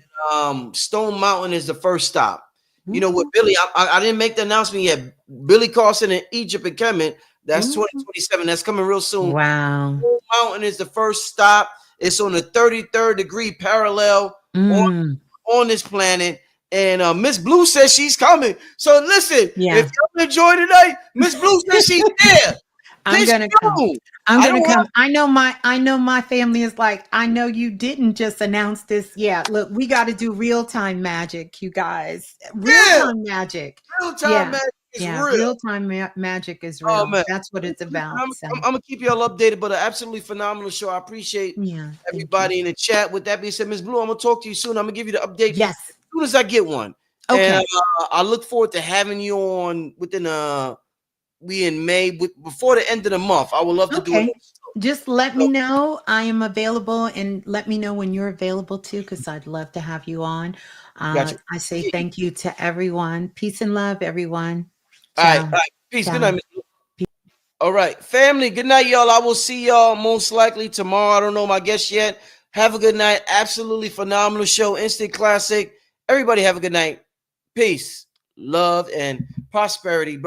Stone Mountain is the first stop. You know, with Billy, I didn't make the announcement yet. Billy Carson in Egypt and Kemet. That's 2027. That's coming real soon. Wow. Blue Mountain is the first stop. It's on the 33rd degree parallel on this planet. And Miss Blue says she's coming. So listen, if y'all enjoy tonight, Miss Blue says she's there. I'm gonna come. I'm gonna come. I know my family is like, I know you didn't just announce this. Yeah, look, we got to do real time magic, you guys. Real time magic. Real time magic is real. Real time magic is real. That's what it's about. I'm gonna keep y'all updated, but an absolutely phenomenal show. I appreciate everybody in the chat. With that being said, Miss Blue, I'm gonna talk to you soon. I'm gonna give you the update as soon as I get one. Okay. And I look forward to having you on within we in May before the end of the month. I would love to do it. Just let me know. I am available, and let me know when you're available too, because I'd love to have you on. I say thank you to everyone. Peace and love, everyone. All right. Peace. Good night, Miss Blue. All right, family. Good night, y'all. I will see y'all most likely tomorrow. I don't know my guest yet. Have a good night. Absolutely phenomenal show. Instant classic. Everybody have a good night. Peace, love, and prosperity, bro.